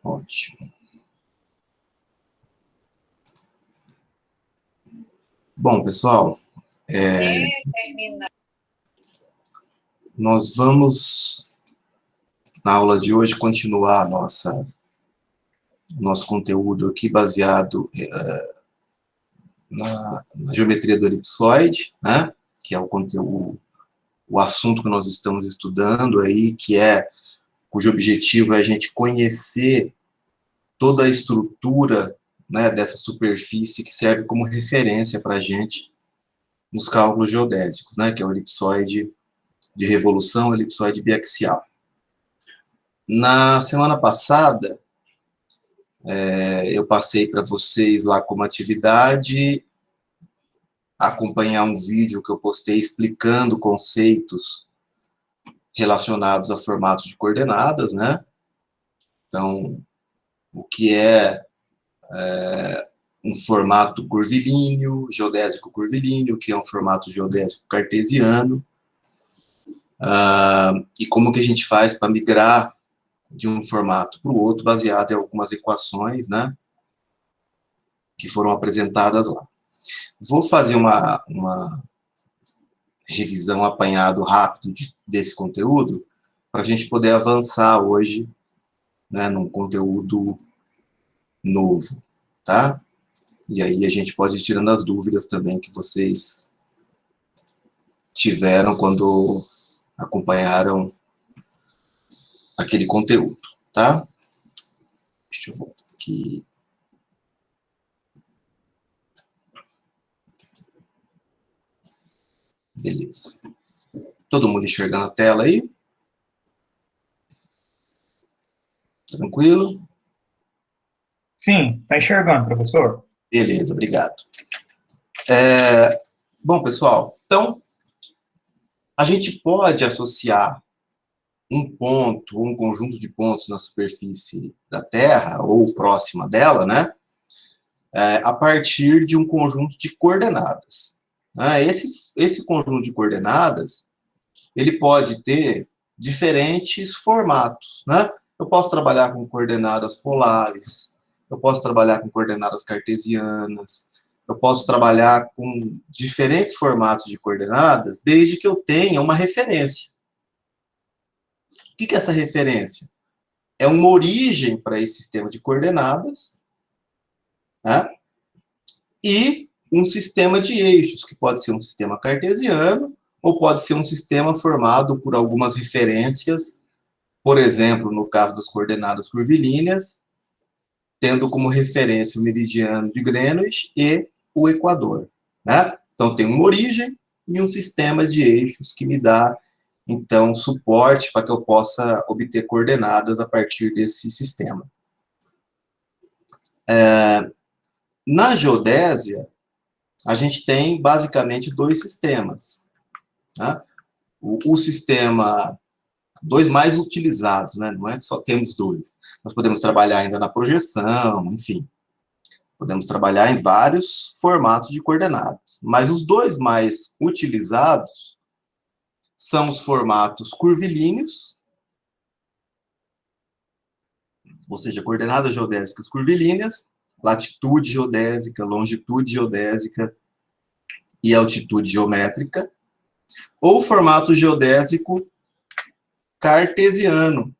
Ótimo. Bom, pessoal, nós vamos, na aula de hoje, continuar nosso conteúdo aqui baseado na geometria do elipsoide, né? Que é o assunto que nós estamos estudando aí, cujo objetivo é a gente conhecer toda a estrutura, né, dessa superfície que serve como referência para a gente nos cálculos geodésicos, né, que é o elipsoide de revolução, o elipsoide biaxial. Na semana passada, eu passei para vocês lá como atividade acompanhar um vídeo que eu postei explicando conceitos relacionados a formatos de coordenadas, né? Então, o que é um formato curvilíneo, geodésico curvilíneo, que é um formato geodésico cartesiano, e como que a gente faz para migrar de um formato para o outro, baseado em algumas equações, né, que foram apresentadas lá. Vou fazer uma revisão apanhado rápido desse conteúdo, para a gente poder avançar hoje, né, num conteúdo novo, tá? E aí a gente pode ir tirando as dúvidas também que vocês tiveram quando acompanharam aquele conteúdo, tá? Deixa eu voltar aqui. Beleza. Todo mundo enxergando a tela aí? Tranquilo? Sim, está enxergando, professor. Beleza, obrigado. Bom, pessoal, então, a gente pode associar um ponto, um conjunto de pontos na superfície da Terra, ou próxima dela, né, a partir de um conjunto de coordenadas. Esse conjunto de coordenadas, ele pode ter diferentes formatos, né? Eu posso trabalhar com coordenadas polares, eu posso trabalhar com coordenadas cartesianas, eu posso trabalhar com diferentes formatos de coordenadas, desde que eu tenha uma referência. O que é essa referência? É uma origem para esse sistema de coordenadas, né? E um sistema de eixos, que pode ser um sistema cartesiano, ou pode ser um sistema formado por algumas referências, por exemplo, no caso das coordenadas curvilíneas, tendo como referência o meridiano de Greenwich e o Equador, né? Então, tem uma origem e um sistema de eixos que me dá, então, suporte para que eu possa obter coordenadas a partir desse sistema. Na geodésia, a gente tem, basicamente, dois sistemas, né? O sistema, dois mais utilizados, né? Não é que só temos dois. Nós podemos trabalhar ainda na projeção, enfim. Podemos trabalhar em vários formatos de coordenadas. Mas os dois mais utilizados são os formatos curvilíneos, ou seja, coordenadas geodésicas curvilíneas, latitude geodésica, longitude geodésica e altitude geométrica, ou formato geodésico cartesiano,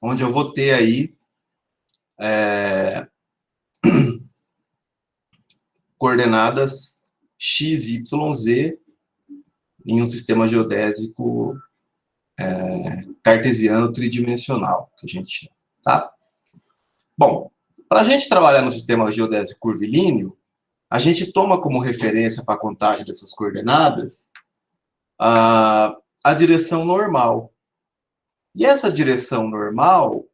onde eu vou ter aí coordenadas x, y, z em um sistema geodésico cartesiano tridimensional, que a gente chama, tá? Bom, para a gente trabalhar no sistema geodésico curvilíneo, a gente toma como referência para a contagem dessas coordenadas a direção normal. E essa direção normal,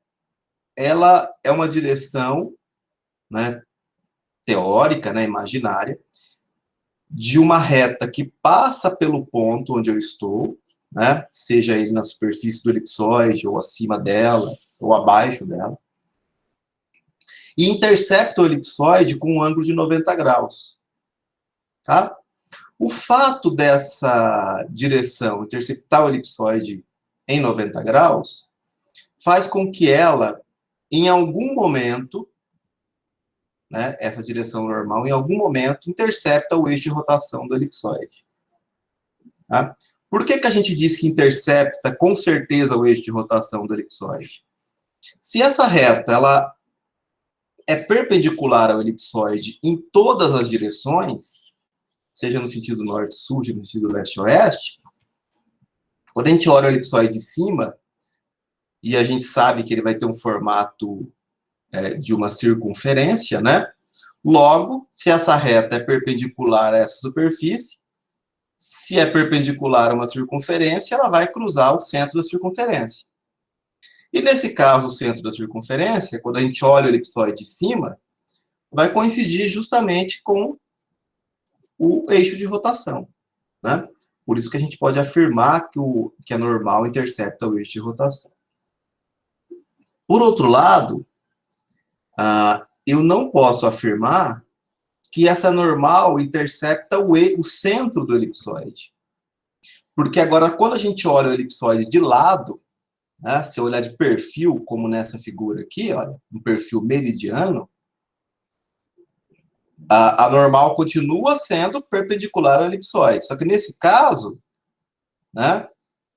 ela é uma direção, né, teórica, né, imaginária, de uma reta que passa pelo ponto onde eu estou, né, seja ele na superfície do elipsoide, ou acima dela, ou abaixo dela, e intercepta o elipsoide com um ângulo de 90 graus. Tá? O fato dessa direção interceptar o elipsoide em 90 graus faz com que ela em algum momento, né, essa direção normal, em algum momento, intercepta o eixo de rotação do elipsoide. Tá? Por que a gente diz que intercepta com certeza o eixo de rotação do elipsoide? Se essa reta ela é perpendicular ao elipsoide em todas as direções, seja no sentido norte-sul, seja no sentido leste-oeste, quando a gente olha o elipsoide de cima, e a gente sabe que ele vai ter um formato de uma circunferência, né? Logo, se essa reta é perpendicular a essa superfície, se é perpendicular a uma circunferência, ela vai cruzar o centro da circunferência. E nesse caso, o centro da circunferência, quando a gente olha o elipsoide de cima, vai coincidir justamente com o eixo de rotação, né? Por isso que a gente pode afirmar que a normal intercepta o eixo de rotação. Por outro lado, eu não posso afirmar que essa normal intercepta o centro do elipsoide. Porque agora, quando a gente olha o elipsoide de lado, né, se eu olhar de perfil, como nessa figura aqui, olha, um perfil meridiano, a normal continua sendo perpendicular ao elipsoide. Só que nesse caso, né,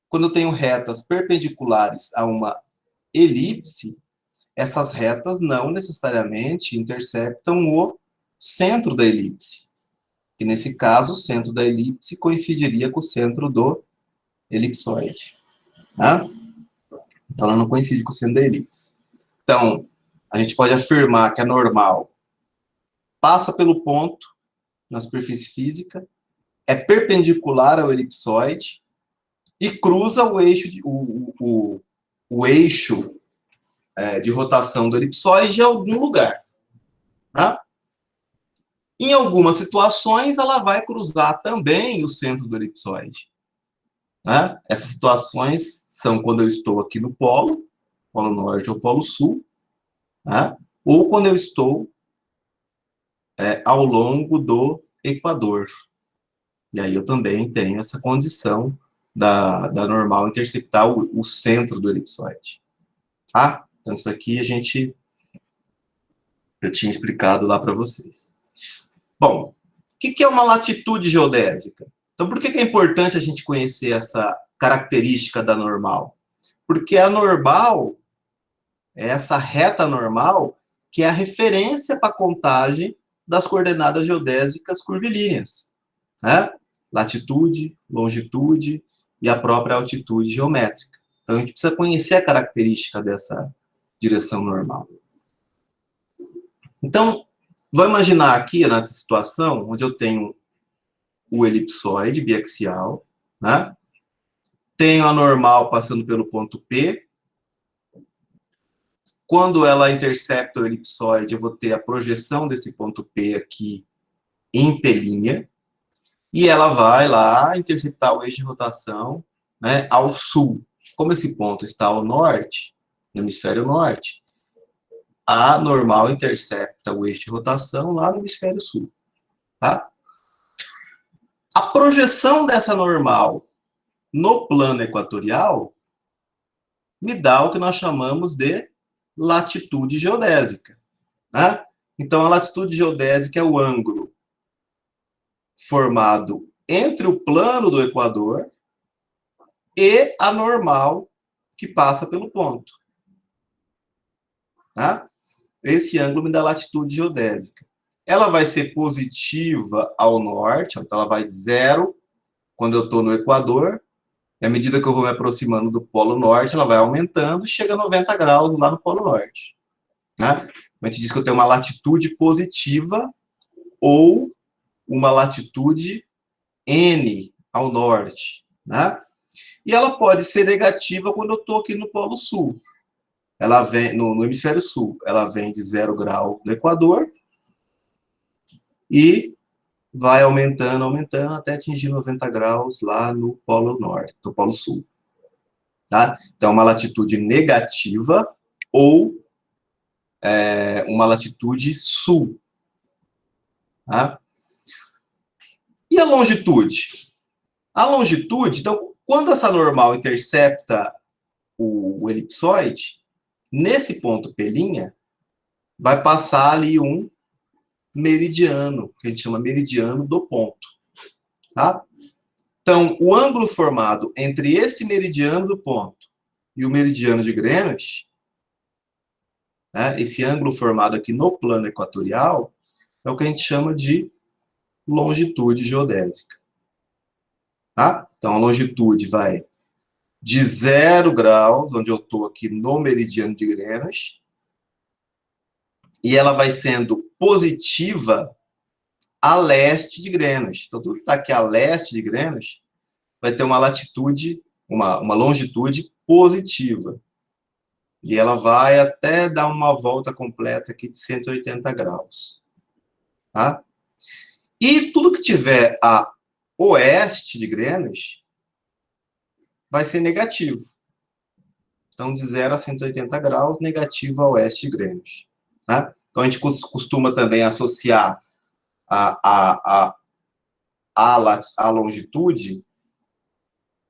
quando eu tenho retas perpendiculares a uma elipse, essas retas não necessariamente interceptam o centro da elipse. E nesse caso, o centro da elipse coincidiria com o centro do elipsoide. Tá? Então, ela não coincide com o centro da elipse. Então, a gente pode afirmar que a normal passa pelo ponto na superfície física, é perpendicular ao elipsoide e cruza o eixo de rotação do elipsoide em algum lugar. Tá? Em algumas situações, ela vai cruzar também o centro do elipsoide. Né? Essas situações são quando eu estou aqui no polo norte ou polo sul, né? Ou quando eu estou ao longo do equador. E aí eu também tenho essa condição da normal interceptar o centro do elipsoide. Tá? Então, isso aqui eu tinha explicado lá para vocês. Bom, o que é uma latitude geodésica? Então, por que é importante a gente conhecer essa característica da normal? Porque a normal, essa reta normal, que é a referência para a contagem das coordenadas geodésicas curvilíneas, né? Latitude, longitude e a própria altitude geométrica. Então, a gente precisa conhecer a característica dessa direção normal. Então, vamos imaginar aqui, nessa situação, onde eu tenho o elipsoide biaxial, né? Tenho a normal passando pelo ponto P. Quando ela intercepta o elipsoide, eu vou ter a projeção desse ponto P aqui em P', e ela vai lá interceptar o eixo de rotação, né, ao sul. Como esse ponto está ao norte, no hemisfério norte, a normal intercepta o eixo de rotação lá no hemisfério sul. Tá? A projeção dessa normal no plano equatorial me dá o que nós chamamos de latitude geodésica. Né? Então, a latitude geodésica é o ângulo formado entre o plano do equador e a normal que passa pelo ponto. Tá? Esse ângulo me dá latitude geodésica. Ela vai ser positiva ao norte, então ela vai de 0 quando eu estou no equador, e à medida que eu vou me aproximando do polo norte, ela vai aumentando e chega a 90 graus lá no polo norte. Né? A gente diz que eu tenho uma latitude positiva ou uma latitude N ao norte. Né? E ela pode ser negativa quando eu estou aqui no polo sul. Ela vem no hemisfério sul, ela vem de 0 grau no equador e vai aumentando, aumentando, até atingir 90 graus lá no polo norte, no polo sul. Tá? Então, uma latitude negativa ou uma latitude sul. Tá? E a longitude? A longitude, então, quando essa normal intercepta o elipsoide, Nesse ponto P', vai passar ali um meridiano, que a gente chama meridiano do ponto. Tá? Então, o ângulo formado entre esse meridiano do ponto e o meridiano de Greenwich, né, esse ângulo formado aqui no plano equatorial, é o que a gente chama de longitude geodésica. Tá? Então, a longitude vai de 0 graus, onde eu estou aqui no meridiano de Greenwich, e ela vai sendo positiva a leste de Greenwich. Então, tudo que está aqui a leste de Greenwich vai ter uma latitude, uma longitude positiva. E ela vai até dar uma volta completa aqui de 180 graus. Tá? E tudo que tiver a oeste de Greenwich vai ser negativo. Então, de 0 a 180 graus, negativo a oeste de Greenwich. Tá? Então, a gente costuma também associar a longitude,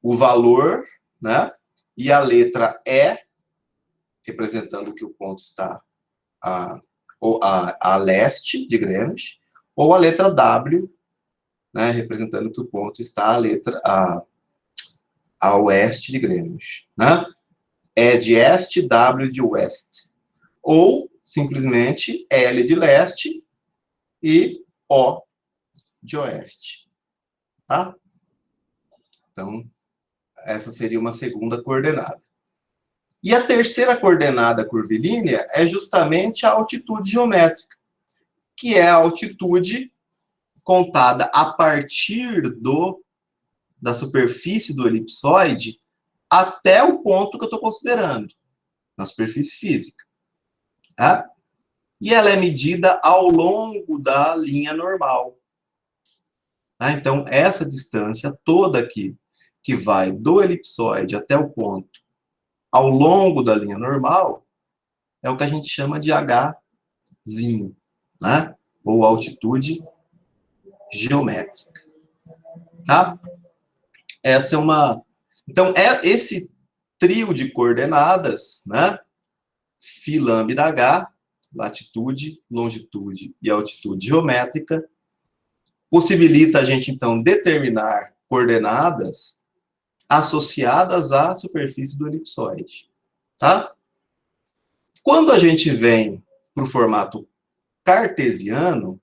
o valor, né? E a letra E, representando que o ponto está a leste de Greenwich, ou a letra W, né? Representando que o ponto está a oeste de Greenwich. Né? E de este, W de oeste. Ou, simplesmente, L de leste e O de oeste. Tá? Então, essa seria uma segunda coordenada. E a terceira coordenada curvilínea é justamente a altitude geométrica, que é a altitude contada a partir da superfície do elipsoide até o ponto que eu estou considerando, na superfície física. Tá? E ela é medida ao longo da linha normal. Tá? Então, essa distância toda aqui, que vai do elipsoide até o ponto, ao longo da linha normal, é o que a gente chama de Hzinho, né? Ou altitude geométrica. Tá? Essa é uma... Então, esse trio de coordenadas, né? Φ lambda H, latitude, longitude e altitude geométrica, possibilita a gente, então, determinar coordenadas associadas à superfície do elipsoide. Tá? Quando a gente vem para o formato cartesiano,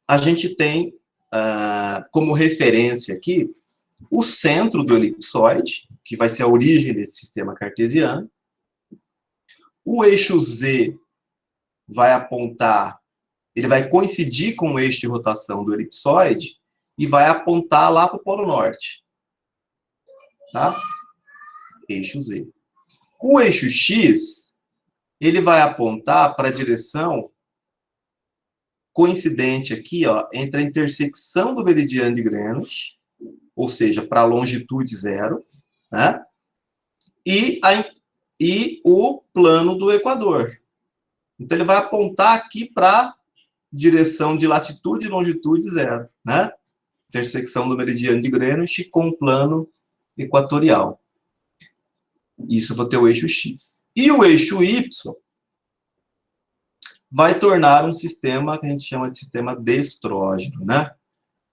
a gente tem como referência aqui o centro do elipsoide, que vai ser a origem desse sistema cartesiano. O eixo Z vai apontar, ele vai coincidir com o eixo de rotação do elipsoide e vai apontar lá para o Polo Norte. Tá? Eixo Z. O eixo X, ele vai apontar para a direção coincidente aqui, ó, entre a intersecção do meridiano de Greenwich, ou seja, para a longitude 0, né? E o plano do Equador. Então, ele vai apontar aqui para a direção de latitude e longitude 0, né? Intersecção do meridiano de Greenwich com o plano equatorial. Isso eu vou ter o eixo X. E o eixo Y vai tornar um sistema que a gente chama de sistema destrógeno, né?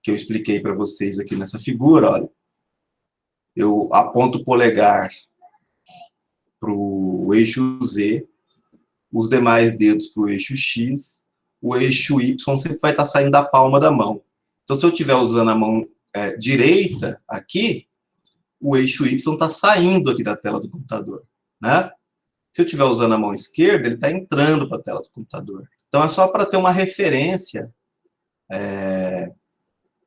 Que eu expliquei para vocês aqui nessa figura, olha. Eu aponto o polegar para o eixo Z, os demais dedos para o eixo X, o eixo Y sempre vai estar saindo da palma da mão. Então, se eu estiver usando a mão direita aqui, o eixo Y está saindo aqui da tela do computador, né? Se eu estiver usando a mão esquerda, ele está entrando para a tela do computador. Então, é só para ter uma referência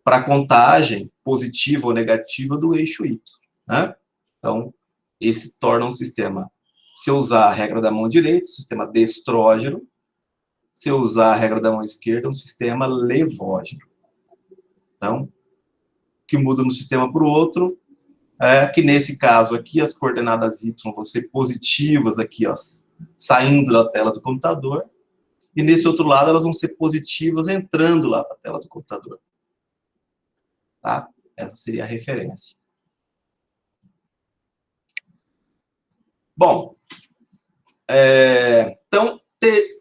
para a contagem positiva ou negativa do eixo Y, né? Então, esse torna um sistema, se eu usar a regra da mão direita, um sistema destrógeno, se eu usar a regra da mão esquerda, um sistema levógeno. Então, o que muda no sistema para o outro é que, nesse caso aqui, as coordenadas Y vão ser positivas aqui, ó, saindo da tela do computador, e nesse outro lado elas vão ser positivas entrando lá na tela do computador. Tá? Essa seria a referência. Bom, Então,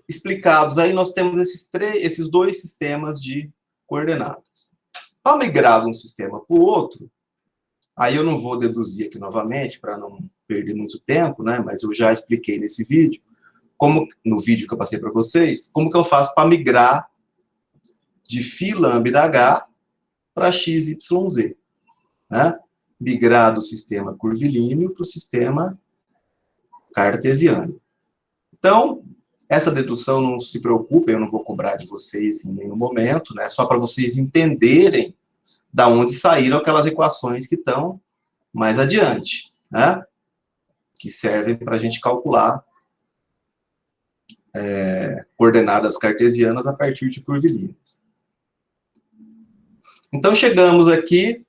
explicados aí, nós temos esses dois sistemas de coordenadas. Para migrar de um sistema para o outro, aí eu não vou deduzir aqui novamente, para não perder muito tempo, né? Mas eu já expliquei nesse vídeo, no vídeo que eu passei para vocês, como que eu faço para migrar de φ lambda h para xyz, né? Migrar do sistema curvilíneo para o sistema cartesiano. Então, essa dedução, não se preocupem, eu não vou cobrar de vocês em nenhum momento, né? Só para vocês entenderem da onde saíram aquelas equações que estão mais adiante, né? Que servem para a gente calcular coordenadas cartesianas a partir de curvilíneos. Então, chegamos aqui,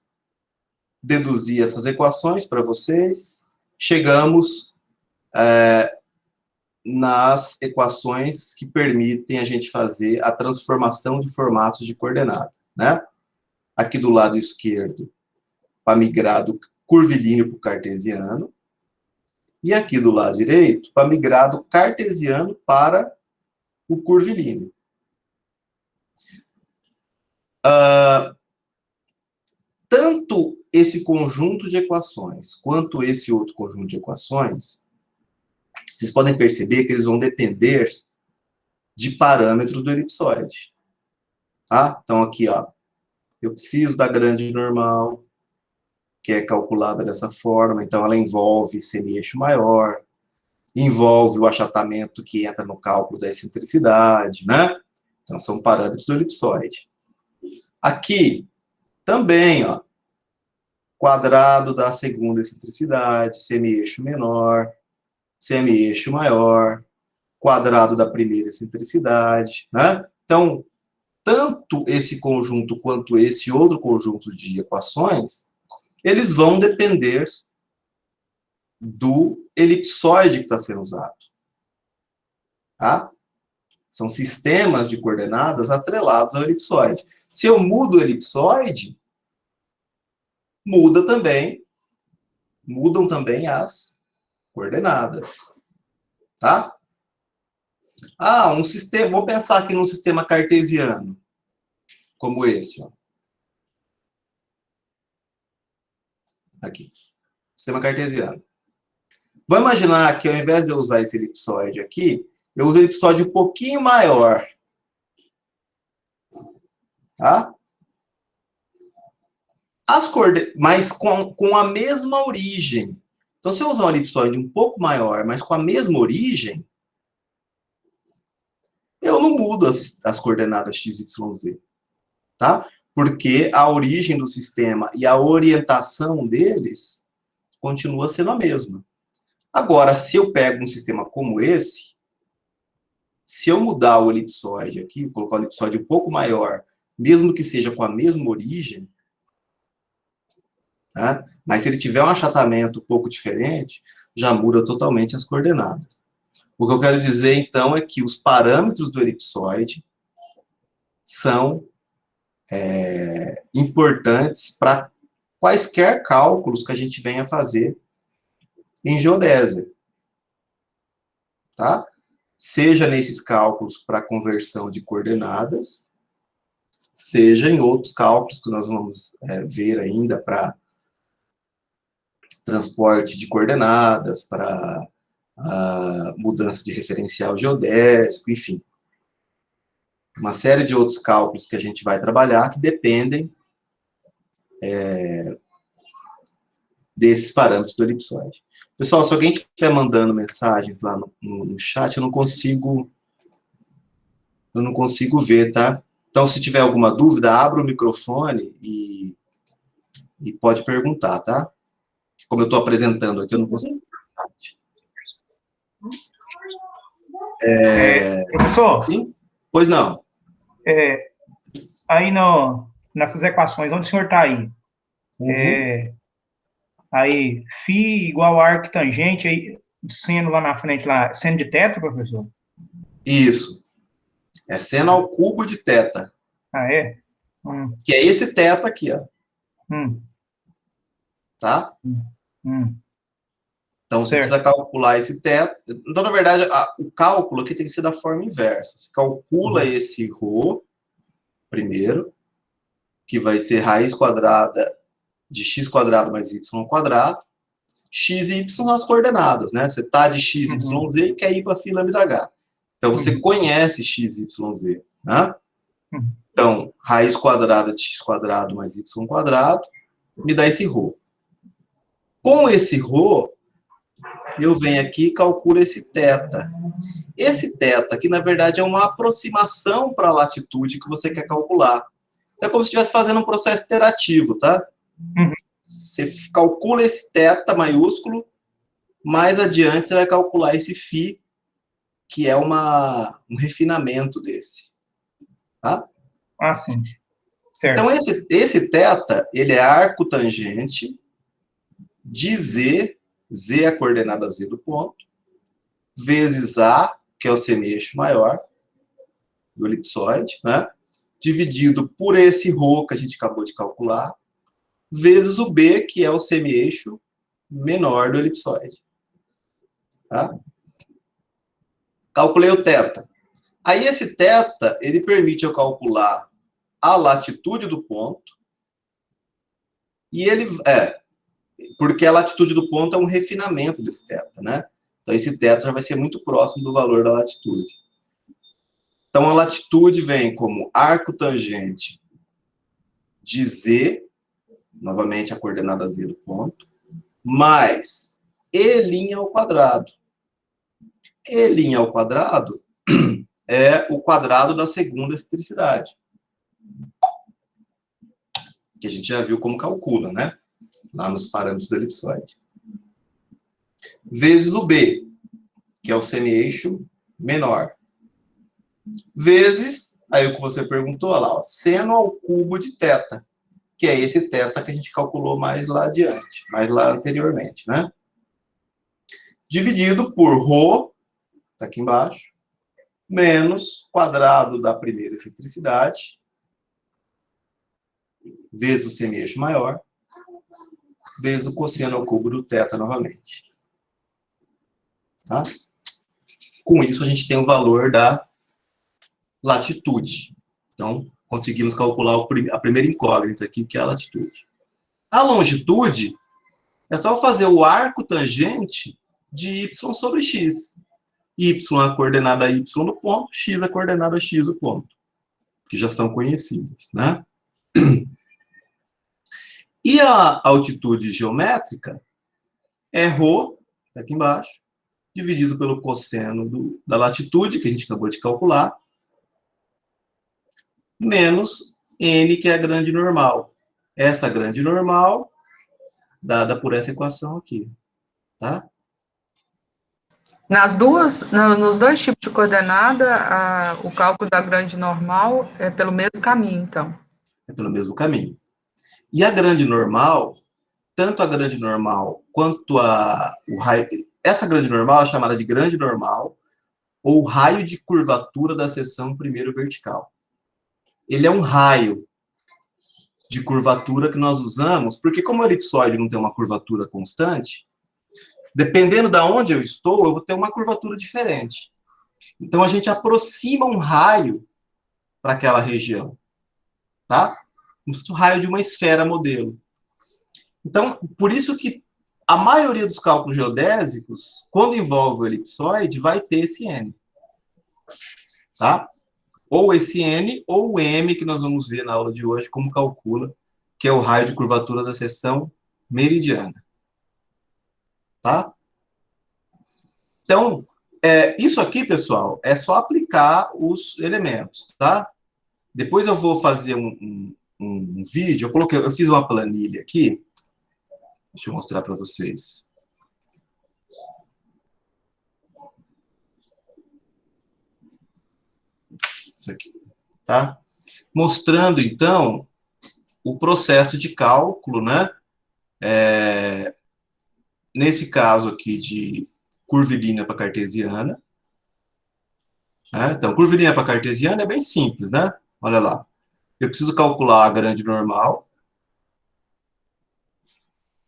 deduzi essas equações para vocês, chegamos nas equações que permitem a gente fazer a transformação de formatos de coordenada, né? Aqui do lado esquerdo, para migrar do curvilíneo para o cartesiano, e aqui do lado direito, para migrar do cartesiano para o curvilíneo. Tanto esse conjunto de equações, quanto esse outro conjunto de equações, vocês podem perceber que eles vão depender de parâmetros do elipsoide. Tá? Então, aqui, ó, eu preciso da grande normal, que é calculada dessa forma, então ela envolve semi-eixo maior, envolve o achatamento que entra no cálculo da excentricidade, né? Então, são parâmetros do elipsoide. Aqui, também, ó, quadrado da segunda excentricidade, semi-eixo menor, semi-eixo maior, quadrado da primeira excentricidade, né? Então, tanto esse conjunto quanto esse outro conjunto de equações, eles vão depender do elipsoide que está sendo usado. Tá? São sistemas de coordenadas atrelados ao elipsoide. Se eu mudo o elipsoide, mudam também as coordenadas. Tá? Um sistema, vamos pensar aqui num sistema cartesiano, como esse, ó. Aqui, sistema cartesiano. Vamos imaginar que ao invés de eu usar esse elipsoide aqui, eu uso o elipsoide um pouquinho maior. Tá? Mas com a mesma origem. Então, se eu usar um elipsoide um pouco maior, mas com a mesma origem, eu não mudo as coordenadas x, y, z. Tá? Porque a origem do sistema e a orientação deles continua sendo a mesma. Agora, se eu pego um sistema como esse, se eu mudar o elipsoide aqui, colocar o elipsoide um pouco maior, mesmo que seja com a mesma origem, tá? Mas se ele tiver um achatamento um pouco diferente, já muda totalmente as coordenadas. O que eu quero dizer, então, é que os parâmetros do elipsoide são importantes para quaisquer cálculos que a gente venha fazer em geodésia. Tá? Seja nesses cálculos para conversão de coordenadas, seja em outros cálculos que nós vamos ver ainda para transporte de coordenadas, para mudança de referencial geodésico, enfim. Uma série de outros cálculos que a gente vai trabalhar que dependem desses parâmetros do elipsoide. Pessoal, se alguém estiver mandando mensagens lá no chat, eu não consigo ver, tá? Então, se tiver alguma dúvida, abra o microfone e pode perguntar, tá? Como eu estou apresentando aqui, eu não consigo. Professor? Sim? Pois não. Aí nessas equações, onde o senhor está aí? Uhum. Aí, φ igual a arctangente, aí, seno lá na frente, lá, seno de θ, professor? Isso. É seno ao cubo de θ. Ah, é? Que é esse θ aqui, ó. Hum. Tá? Hum. Então, você precisa calcular esse teto. Então, na verdade, o cálculo aqui tem que ser da forma inversa. Você calcula esse ρ primeiro, que vai ser raiz quadrada de x quadrado mais y quadrado. X e y são as coordenadas, né? Você tá de x, y, z e quer ir para φ lambda h. Então, você conhece x, y, z, né? Então, raiz quadrada de x quadrado mais y quadrado me dá esse ρ. Com esse ρ, eu venho aqui e calculo esse θ. Esse θ aqui, na verdade, é uma aproximação para a latitude que você quer calcular. Então, é como se estivesse fazendo um processo iterativo, tá? Você calcula esse θ maiúsculo, mais adiante você vai calcular esse φ, que é um refinamento desse. Tá? Ah, sim. Certo. Então, esse θ, ele é arco tangente de z, z é a coordenada z do ponto, vezes a, que é o semi-eixo maior do elipsoide, né? Dividido por esse ρ que a gente acabou de calcular, vezes o b, que é o semi-eixo menor do elipsoide. Tá? Calculei o θ. Aí esse θ, ele permite eu calcular a latitude do ponto, e ele porque a latitude do ponto é um refinamento desse θ, né? Então esse θ já vai ser muito próximo do valor da latitude. Então a latitude vem como arco tangente de z, novamente a coordenada z do ponto, mais e' ao quadrado. E' ao quadrado é o quadrado da segunda excentricidade, que a gente já viu como calcula, né? Lá nos parâmetros do elipsoide. Vezes o b, que é o semi-eixo menor. Vezes, aí o que você perguntou lá, ó, seno ao cubo de θ, que é esse θ que a gente calculou mais lá adiante, mais lá anteriormente, né? Dividido por ρ, tá aqui embaixo, menos quadrado da primeira excentricidade, vezes o semi-eixo maior, vezes o cosseno ao cubo do θ novamente. Tá? Com isso, a gente tem o valor da latitude. Então, conseguimos calcular a primeira incógnita aqui, que é a latitude. A longitude é só fazer o arco tangente de y sobre x. Y é a coordenada y do ponto, x é a coordenada x do ponto, que já são conhecidas, né? E a altitude geométrica é ρ, tá aqui embaixo, dividido pelo cosseno da latitude, que a gente acabou de calcular, menos n, que é a grande normal. Essa grande normal, dada por essa equação aqui, tá? Nos dois tipos de coordenada, o cálculo da grande normal é pelo mesmo caminho, então. É pelo mesmo caminho. E a grande normal, tanto a grande normal quanto o raio... Essa grande normal é chamada de grande normal, ou raio de curvatura da seção primeiro vertical. Ele é um raio de curvatura que nós usamos, porque como o elipsoide não tem uma curvatura constante, dependendo de onde eu estou, eu vou ter uma curvatura diferente. Então, a gente aproxima um raio para aquela região, tá? Como se fosse o raio de uma esfera modelo. Então, por isso que a maioria dos cálculos geodésicos, quando envolve o elipsoide, vai ter esse n. Tá? Ou esse n, ou o m, que nós vamos ver na aula de hoje, como calcula, que é o raio de curvatura da seção meridiana. Tá? Então, isso aqui, pessoal, é só aplicar os elementos, tá? Depois eu vou fazer um vídeo, eu fiz uma planilha aqui, deixa eu mostrar para vocês. Isso aqui, tá? Mostrando, então, o processo de cálculo, né? Nesse caso aqui de curvilínea para cartesiana. Né? Então, curvilínea para cartesiana é bem simples, né? Olha lá. Eu preciso calcular a grande normal.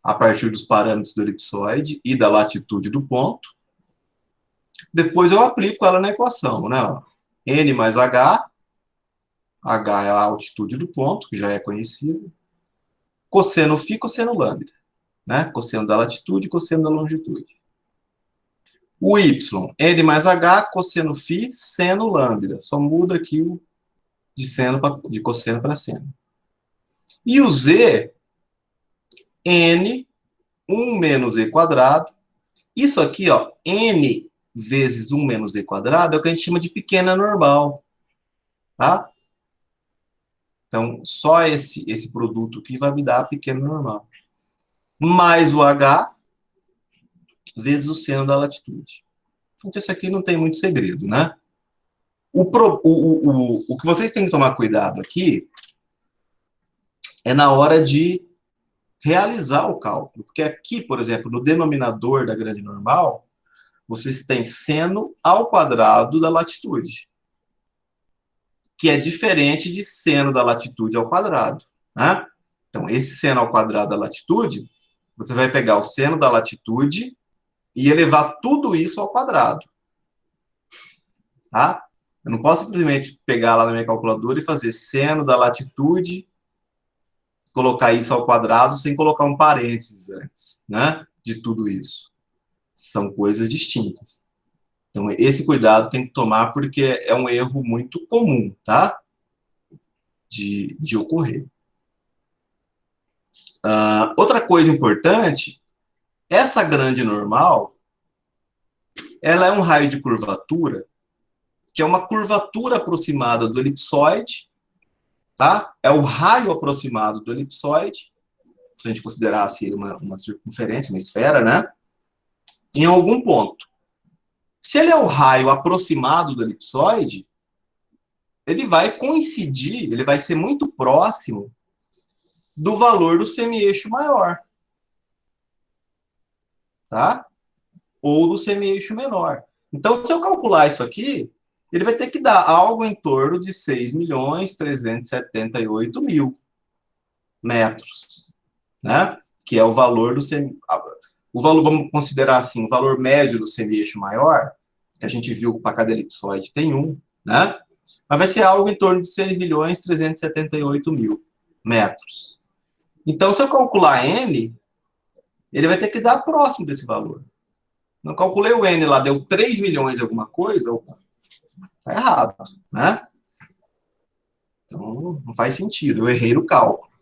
a partir dos parâmetros do elipsoide e da latitude do ponto. Depois eu aplico ela na equação, né? N mais H, H é a altitude do ponto, que já é conhecido, cosseno φ, cosseno lambda, né? Cosseno da latitude, cosseno da longitude. O Y, N mais H, cosseno φ, seno lambda. Só muda aqui o de cosseno para seno. E o Z, N, 1 menos E quadrado. Isso aqui, ó, N vezes 1 menos E quadrado é o que a gente chama de pequena normal, tá? Então, só esse produto aqui vai me dar a pequena normal. Mais o H vezes o seno da latitude. Então, isso aqui não tem muito segredo, né? O que vocês têm que tomar cuidado aqui é na hora de realizar o cálculo. Porque aqui, por exemplo, no denominador da grande normal, vocês têm seno ao quadrado da latitude, que é diferente de seno da latitude ao quadrado, né? Então, esse seno ao quadrado da latitude, você vai pegar o seno da latitude e elevar tudo isso ao quadrado, tá? Eu não posso simplesmente pegar lá na minha calculadora e fazer seno da latitude, colocar isso ao quadrado sem colocar um parênteses antes, né? De tudo isso. São coisas distintas. Então, esse cuidado tem que tomar porque é um erro muito comum, tá? De ocorrer. Outra coisa importante, essa grande normal, ela é um raio de curvatura, que é uma curvatura aproximada do elipsoide, tá? É o raio aproximado do elipsoide, se a gente considerasse ele uma circunferência, uma esfera, né? Em algum ponto. Se ele é o raio aproximado do elipsoide, ele vai coincidir, ele vai ser muito próximo do valor do semi-eixo maior, tá? Ou do semi-eixo menor. Então, se eu calcular isso aqui, ele vai ter que dar algo em torno de 6.378.000 metros, né? Que é o valor do o valor, vamos considerar assim, o valor médio do semi-eixo maior, que a gente viu para cada elipsoide tem um, né? Mas vai ser algo em torno de 6.378.000 metros. Então, se eu calcular N, ele vai ter que dar próximo desse valor. Não calculei o N lá, deu 3 milhões alguma coisa, tá errado, né? Então, não faz sentido, eu errei no cálculo.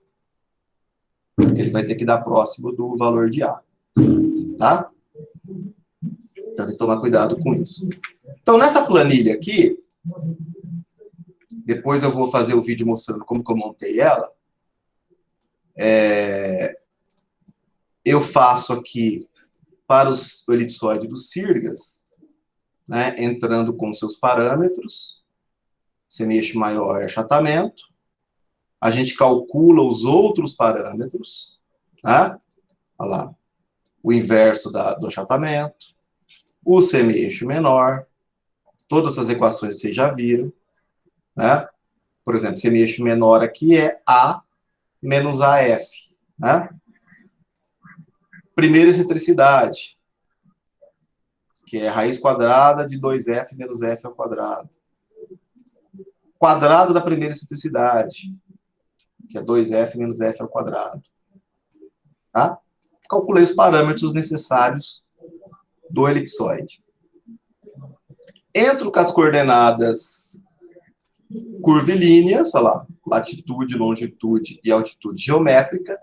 Porque ele vai ter que dar próximo do valor de A, tá? Então, tem que tomar cuidado com isso. Então, nessa planilha aqui, depois eu vou fazer o vídeo mostrando como que eu montei ela. Eu faço aqui para o elipsoide do Sirgas, né, entrando com seus parâmetros, semi-eixo maior e achatamento. A gente calcula os outros parâmetros, tá? Olha lá, o inverso do achatamento, o semi-eixo menor, todas as equações vocês já viram, né? Por exemplo, semi-eixo menor aqui é A menos AF, né? Primeira excentricidade, que é raiz quadrada de 2F menos F ao quadrado. Quadrado da primeira excentricidade, que é 2F menos F ao quadrado. Tá? Calculei os parâmetros necessários do elipsoide. Entro com as coordenadas curvilíneas, olha lá, latitude, longitude e altitude geométrica.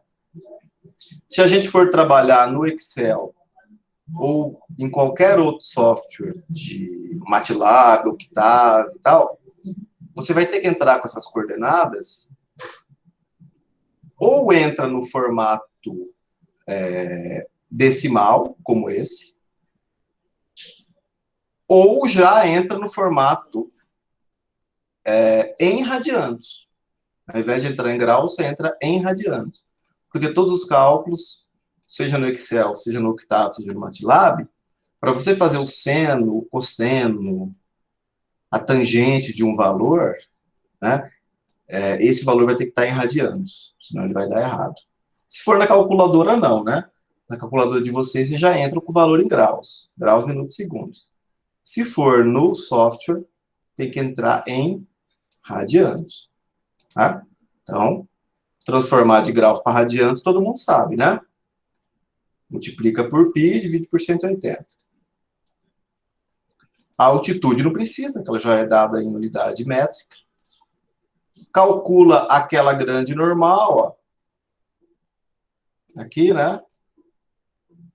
Se a gente for trabalhar no Excel ou em qualquer outro software de MATLAB, Octave e tal, você vai ter que entrar com essas coordenadas, ou entra no formato decimal, como esse, ou já entra no formato em radianos. Ao invés de entrar em graus, você entra em radianos. Porque todos os cálculos, seja no Excel, seja no Octave, seja no MATLAB, para você fazer o seno, o cosseno, a tangente de um valor, né, esse valor vai ter que estar em radianos, senão ele vai dar errado. Se for na calculadora, não, né? Na calculadora de vocês, você já entra com o valor em graus. Graus, minutos, segundos. Se for no software, tem que entrar em radianos. Tá? Então, transformar de graus para radianos, todo mundo sabe, né? Multiplica por π e divide por 180. A altitude não precisa, que ela já é dada em unidade métrica. Calcula aquela grande normal, ó. Aqui, né?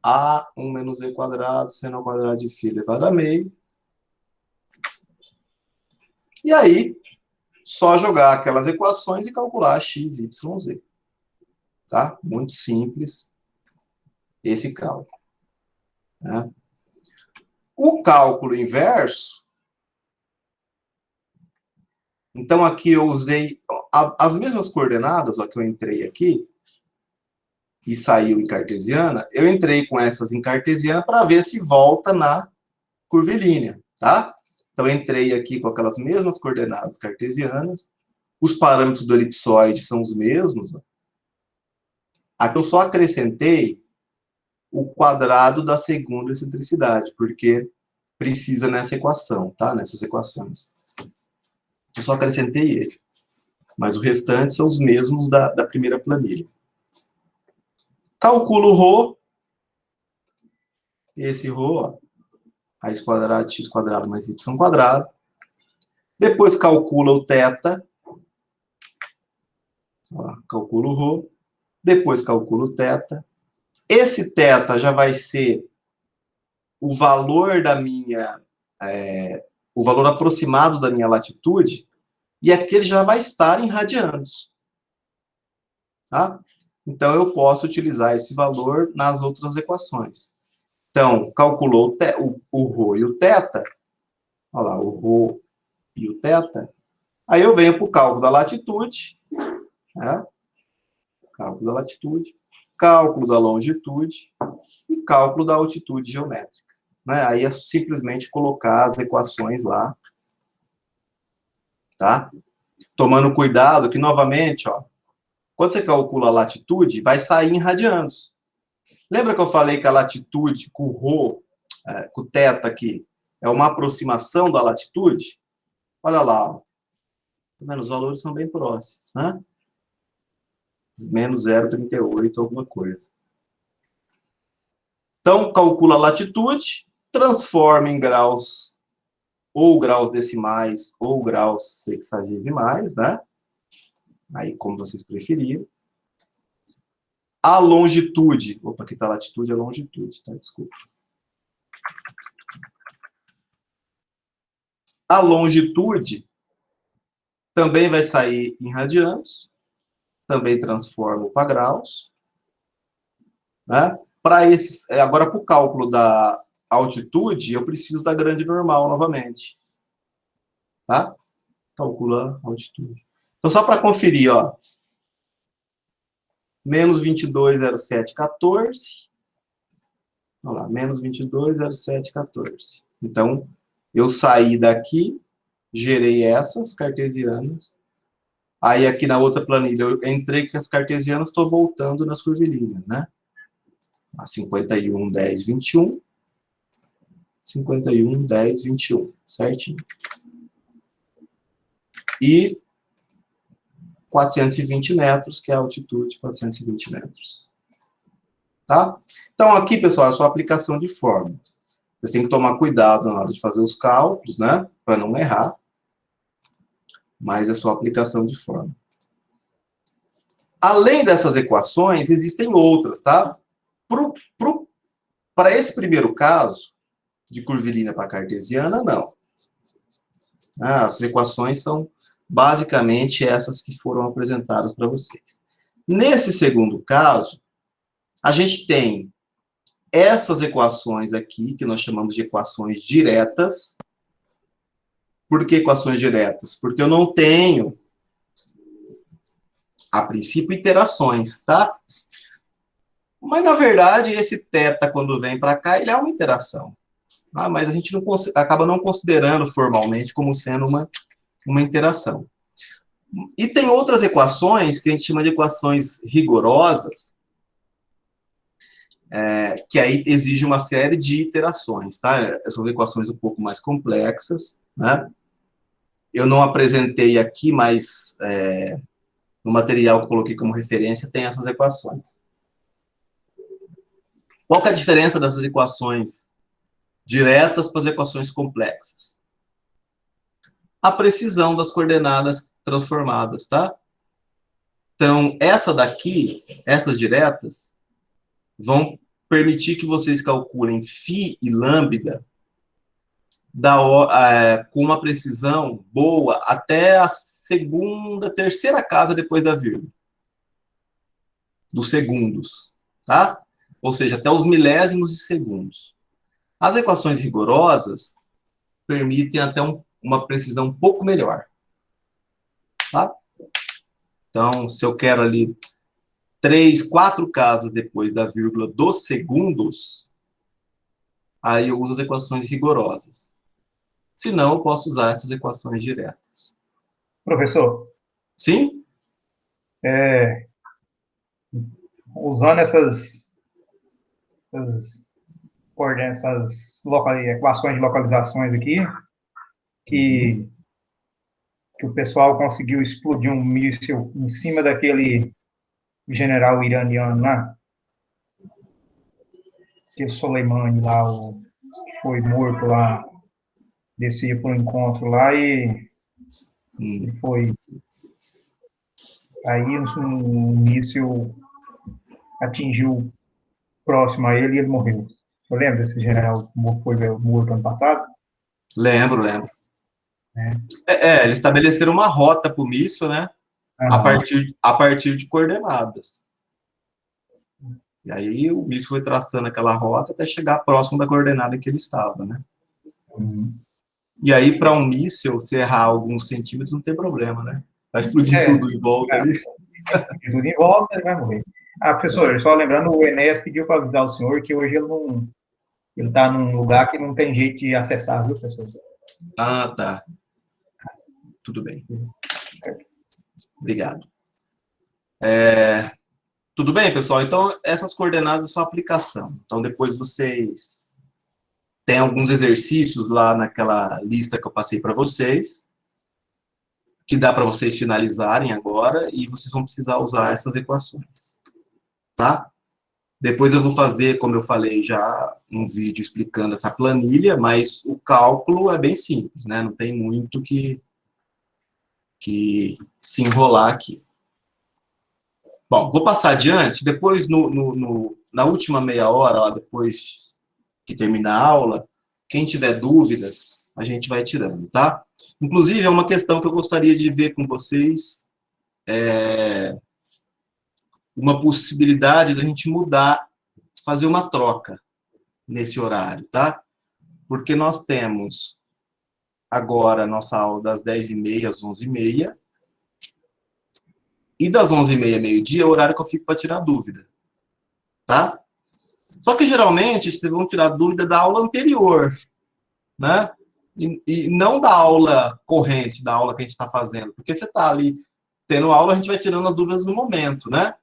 A1 menos e quadrado, seno ao quadrado de φ elevado a meio. E aí, só jogar aquelas equações e calcular x, y, z. Tá? Muito simples esse cálculo. Né? O cálculo inverso, então aqui eu usei as mesmas coordenadas, ó, que eu entrei aqui, e saiu em cartesiana, eu entrei com essas em cartesiana para ver se volta na curvilínea, tá? Então, eu entrei aqui com aquelas mesmas coordenadas cartesianas, os parâmetros do elipsoide são os mesmos, ó. Aqui eu só acrescentei o quadrado da segunda excentricidade, porque precisa nessa equação, tá? Nessas equações. Eu só acrescentei ele. Mas o restante são os mesmos da primeira planilha. Calculo ρ. Esse ρ, ó, raiz quadrada de x quadrado mais y quadrado. Depois calcula o θ. Ó, calculo ρ. Depois calculo o θ. Esse θ já vai ser o valor da minha... o valor aproximado da minha latitude, e aquele já vai estar em radianos. Tá? Então, eu posso utilizar esse valor nas outras equações. Então, calculou o ρ e o θ. Olha lá, o ρ e o θ. Aí eu venho para o cálculo da latitude. Né? Cálculo da latitude. Cálculo da longitude. E cálculo da altitude geométrica. Né? Aí é simplesmente colocar as equações lá. Tá? Tomando cuidado que, novamente, ó, quando você calcula a latitude, vai sair em radianos. Lembra que eu falei que a latitude com o ρ, com o θ aqui, é uma aproximação da latitude? Olha lá, ó. Os valores são bem próximos, né? Menos 0,38, alguma coisa. Então, calcula a latitude, transforma em graus, ou graus decimais, ou graus sexagesimais, né? Aí, como vocês preferirem. A longitude... Opa, aqui está a latitude e a longitude, tá? Desculpa. A longitude também vai sair em radianos. Também transformo para graus. Né? Para esses... Agora, para o cálculo da altitude, eu preciso da grande normal novamente. Tá? Calcula a altitude. Então, só para conferir, ó. Menos 22,0714. Olha lá, menos 22,0714. Então, eu saí daqui, gerei essas cartesianas. Aí, aqui na outra planilha, eu entrei com as cartesianas, estou voltando nas curvilíneas, né? A 51, 10, 21. 51, 10, 21. Certinho. E 420 metros, que é a altitude, 420 metros. Tá? Então, aqui, pessoal, é a sua aplicação de fórmulas. Vocês têm que tomar cuidado na hora de fazer os cálculos, né? Para não errar. Mas é só aplicação de fórmula. Além dessas equações, existem outras, tá? Para esse primeiro caso, de curvilínea para cartesiana, não. As equações são basicamente essas que foram apresentadas para vocês. Nesse segundo caso, a gente tem essas equações aqui, que nós chamamos de equações diretas. Por que equações diretas? Porque eu não tenho, a princípio, iterações, tá? Mas, na verdade, esse θ, quando vem para cá, ele é uma iteração. Ah, mas a gente não acaba não considerando formalmente como sendo uma interação. E tem outras equações que a gente chama de equações rigorosas, que aí exige uma série de iterações, tá? São equações um pouco mais complexas, né? Eu não apresentei aqui, mas no material que eu coloquei como referência tem essas equações. Qual que é a diferença dessas equações diretas para as equações complexas? A precisão das coordenadas transformadas, tá? Então, essa daqui, essas diretas, vão permitir que vocês calculem φ e lambda com uma precisão boa até a segunda, terceira casa depois da vírgula. Dos segundos, tá? Ou seja, até os milésimos de segundos. As equações rigorosas permitem até uma precisão um pouco melhor, tá? Então, se eu quero ali 3, 4 casas depois da vírgula dos segundos, aí eu uso as equações rigorosas. Se não, eu posso usar essas equações diretas. Professor, Sim? usando essas equações de localizações aqui, que o pessoal conseguiu explodir um míssil em cima daquele general iraniano lá, aquele Soleimani lá, foi morto lá, descia para o encontro lá e foi... Aí um míssil atingiu próximo a ele e ele morreu. Você lembra desse general que foi morto ano passado? Lembro. Eles estabeleceram uma rota para o míssil, né? A partir de coordenadas. E aí o míssil foi traçando aquela rota até chegar próximo da coordenada que ele estava, né? E aí, para um míssil, se errar alguns centímetros, não tem problema, né? Vai explodir tudo em volta ali. Tudo em volta, ele vai morrer. Professor, só lembrando, o Enéas pediu para avisar o senhor que hoje ele está num lugar que não tem jeito de acessar, viu, professor? Tá. Tudo bem. Obrigado. Tudo bem, pessoal? Então, essas coordenadas são a aplicação. Então, depois vocês têm alguns exercícios lá naquela lista que eu passei para vocês, que dá para vocês finalizarem agora, e vocês vão precisar usar essas equações. Tá? Depois eu vou fazer, como eu falei já, um vídeo explicando essa planilha, mas o cálculo é bem simples, né? Não tem muito que se enrolar aqui. Bom, vou passar adiante, depois na última meia hora, ó, depois que terminar a aula, quem tiver dúvidas, a gente vai tirando, tá? Inclusive, é uma questão que eu gostaria de ver com vocês, uma possibilidade da gente mudar, fazer uma troca nesse horário, tá? Porque nós temos agora a nossa aula das 10h30 às 11h30, e das 11h30 meio-dia é o horário que eu fico para tirar dúvida, tá? Só que, geralmente, vocês vão tirar dúvida da aula anterior, né? E não da aula corrente, da aula que a gente está fazendo. Porque você está ali tendo aula, a gente vai tirando as dúvidas no momento, né?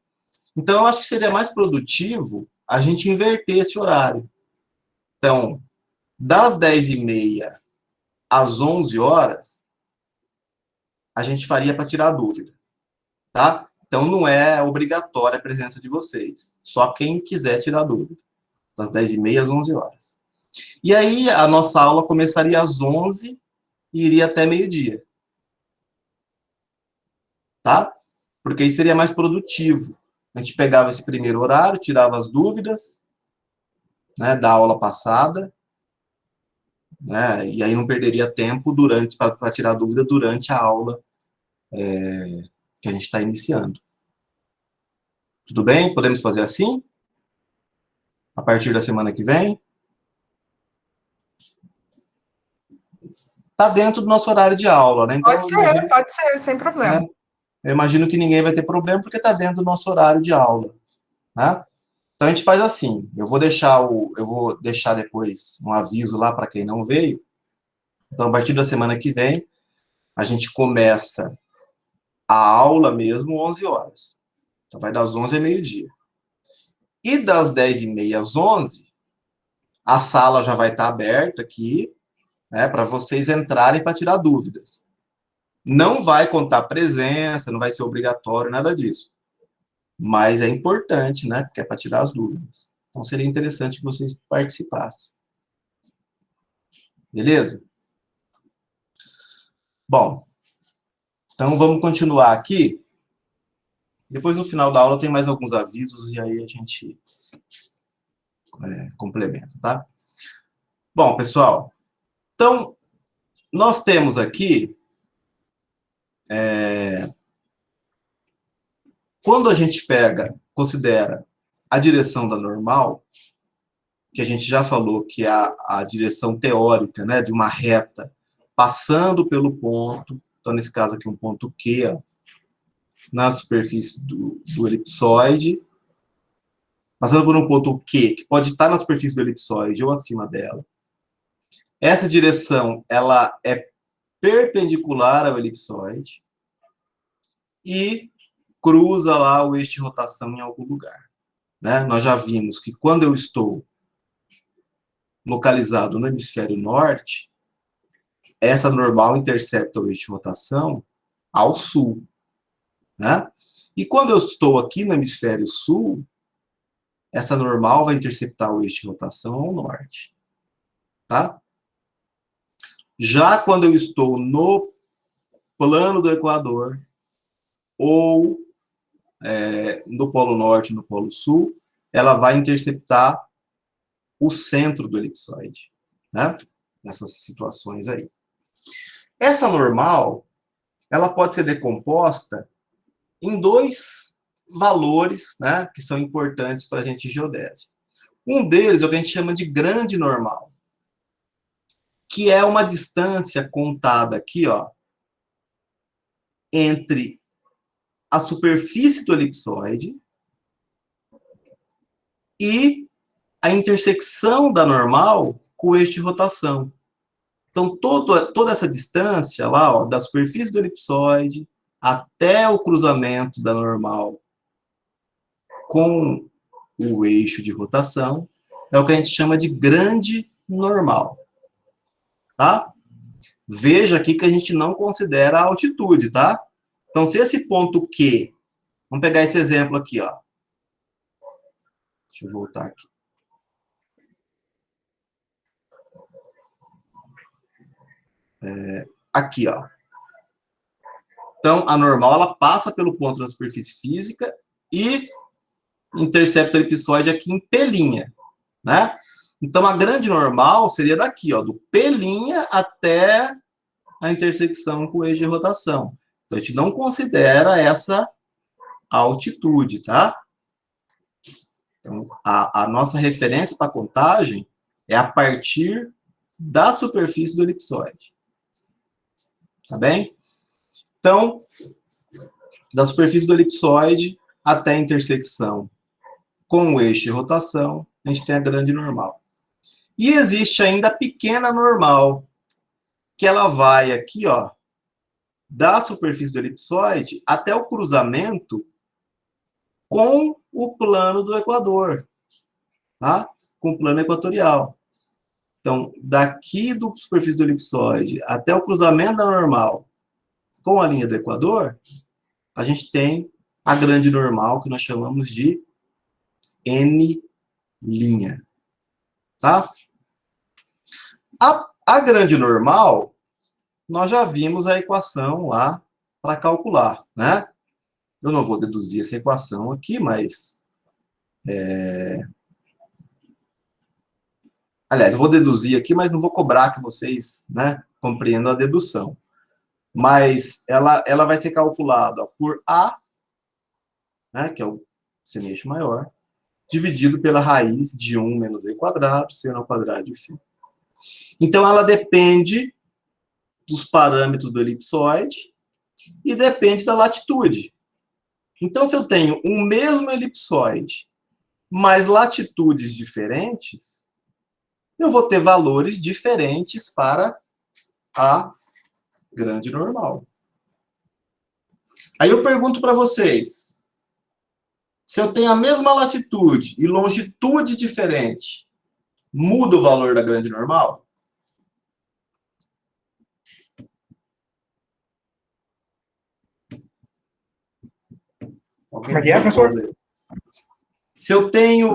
Então, eu acho que seria mais produtivo a gente inverter esse horário. Então, das 10h30 às 11 horas, a gente faria para tirar dúvida, tá? Então, não é obrigatória a presença de vocês. Só quem quiser tirar dúvida. Das 10h30 às 11 horas. E aí, a nossa aula começaria às 11 e iria até meio-dia. Tá? Porque aí seria mais produtivo. A gente pegava esse primeiro horário, tirava as dúvidas, né, da aula passada, né, e aí não perderia tempo para tirar dúvida durante a aula que a gente está iniciando. Tudo bem? Podemos fazer assim? A partir da semana que vem? Está dentro do nosso horário de aula, né? Então, pode ser, sem problema. Né? Eu imagino que ninguém vai ter problema, porque está dentro do nosso horário de aula, né? Então, a gente faz assim, eu vou deixar depois um aviso lá para quem não veio. Então, a partir da semana que vem, a gente começa a aula mesmo 11 horas. Então, vai das 11 a meio-dia. E das 10h30 às 11h, a sala já vai estar aberta aqui, né, para vocês entrarem para tirar dúvidas. Não vai contar presença, não vai ser obrigatório, nada disso. Mas é importante, né, porque é para tirar as dúvidas. Então, seria interessante que vocês participassem. Beleza? Bom, então vamos continuar aqui. Depois, no final da aula, tem mais alguns avisos e aí a gente complementa, tá? Bom, pessoal, então, nós temos aqui, quando a gente considera a direção da normal, que a gente já falou que é a direção teórica, né, de uma reta, passando pelo ponto, então, nesse caso aqui, um ponto Q, ó, na superfície do elipsoide, passando por um ponto Q, que pode estar na superfície do elipsoide ou acima dela. Essa direção, ela é perpendicular ao elipsoide e cruza lá o eixo de rotação em algum lugar, né? Nós já vimos que quando eu estou localizado no hemisfério norte, essa normal intercepta o eixo de rotação ao sul, né? E quando eu estou aqui no hemisfério sul, essa normal vai interceptar o eixo de rotação ao norte, tá? Já quando eu estou no plano do Equador, ou no Polo Norte e no Polo Sul, ela vai interceptar o centro do elipsoide, né? Nessas situações aí. Essa normal, ela pode ser decomposta em dois valores, né, que são importantes para a gente em geodésia. Um deles é o que a gente chama de grande normal, que é uma distância contada aqui, ó, entre a superfície do elipsoide e a intersecção da normal com o eixo de rotação. Então, toda essa distância lá, ó, da superfície do elipsoide até o cruzamento da normal com o eixo de rotação é o que a gente chama de grande normal. Tá? Veja aqui que a gente não considera a altitude, tá? Então, se esse ponto Q, vamos pegar esse exemplo aqui, ó. Deixa eu voltar aqui. Aqui, ó. Então, a normal, ela passa pelo ponto da superfície física e intercepta o elipsoide aqui em P', né? Então, a grande normal seria daqui, ó, do P' até a intersecção com o eixo de rotação. Então, a gente não considera essa altitude, tá? Então, a nossa referência para contagem é a partir da superfície do elipsoide. Tá bem? Então, da superfície do elipsoide até a intersecção com o eixo de rotação, a gente tem a grande normal. E existe ainda a pequena normal, que ela vai aqui, ó, da superfície do elipsoide até o cruzamento com o plano do Equador, tá? Com o plano equatorial. Então, daqui da superfície do elipsoide até o cruzamento da normal com a linha do Equador, a gente tem a grande normal, que nós chamamos de N', tá? A grande normal, nós já vimos a equação lá para calcular, né? Eu não vou deduzir essa equação aqui, mas... Aliás, eu vou deduzir aqui, mas não vou cobrar que vocês, né, compreendam a dedução. Mas ela vai ser calculada por A, né, que é o seno maior, dividido pela raiz de 1 menos E quadrado, seno ao quadrado de φ. Então, ela depende dos parâmetros do elipsoide e depende da latitude. Então, se eu tenho um mesmo elipsoide, mas latitudes diferentes, eu vou ter valores diferentes para a grande normal. Aí eu pergunto para vocês, Se eu tenho a mesma latitude e longitude diferente, muda o valor da grande normal? Como é que é, professor? Se eu tenho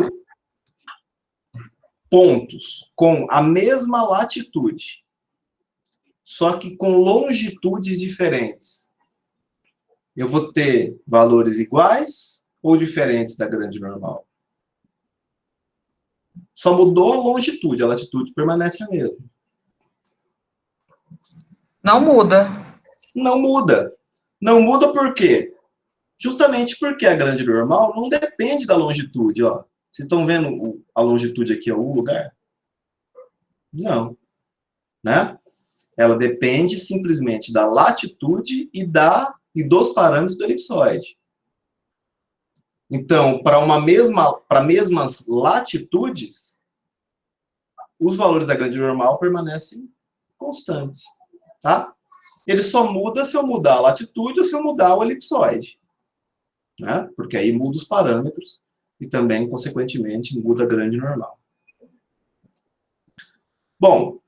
pontos com a mesma latitude, só que com longitudes diferentes, eu vou ter valores iguais ou diferentes da grande normal? Só mudou a longitude, a latitude permanece a mesma. Não muda. Não muda. Não muda por quê? Justamente porque a grande normal não depende da longitude, ó. Vocês estão vendo a longitude aqui, ó, o lugar? Não. Né? Ela depende simplesmente da latitude e dos parâmetros do elipsoide. Então, para mesmas latitudes, os valores da grande normal permanecem constantes, tá? Ele só muda se eu mudar a latitude ou se eu mudar o elipsoide, né? Porque aí muda os parâmetros e também, consequentemente, muda a grande normal. Bom,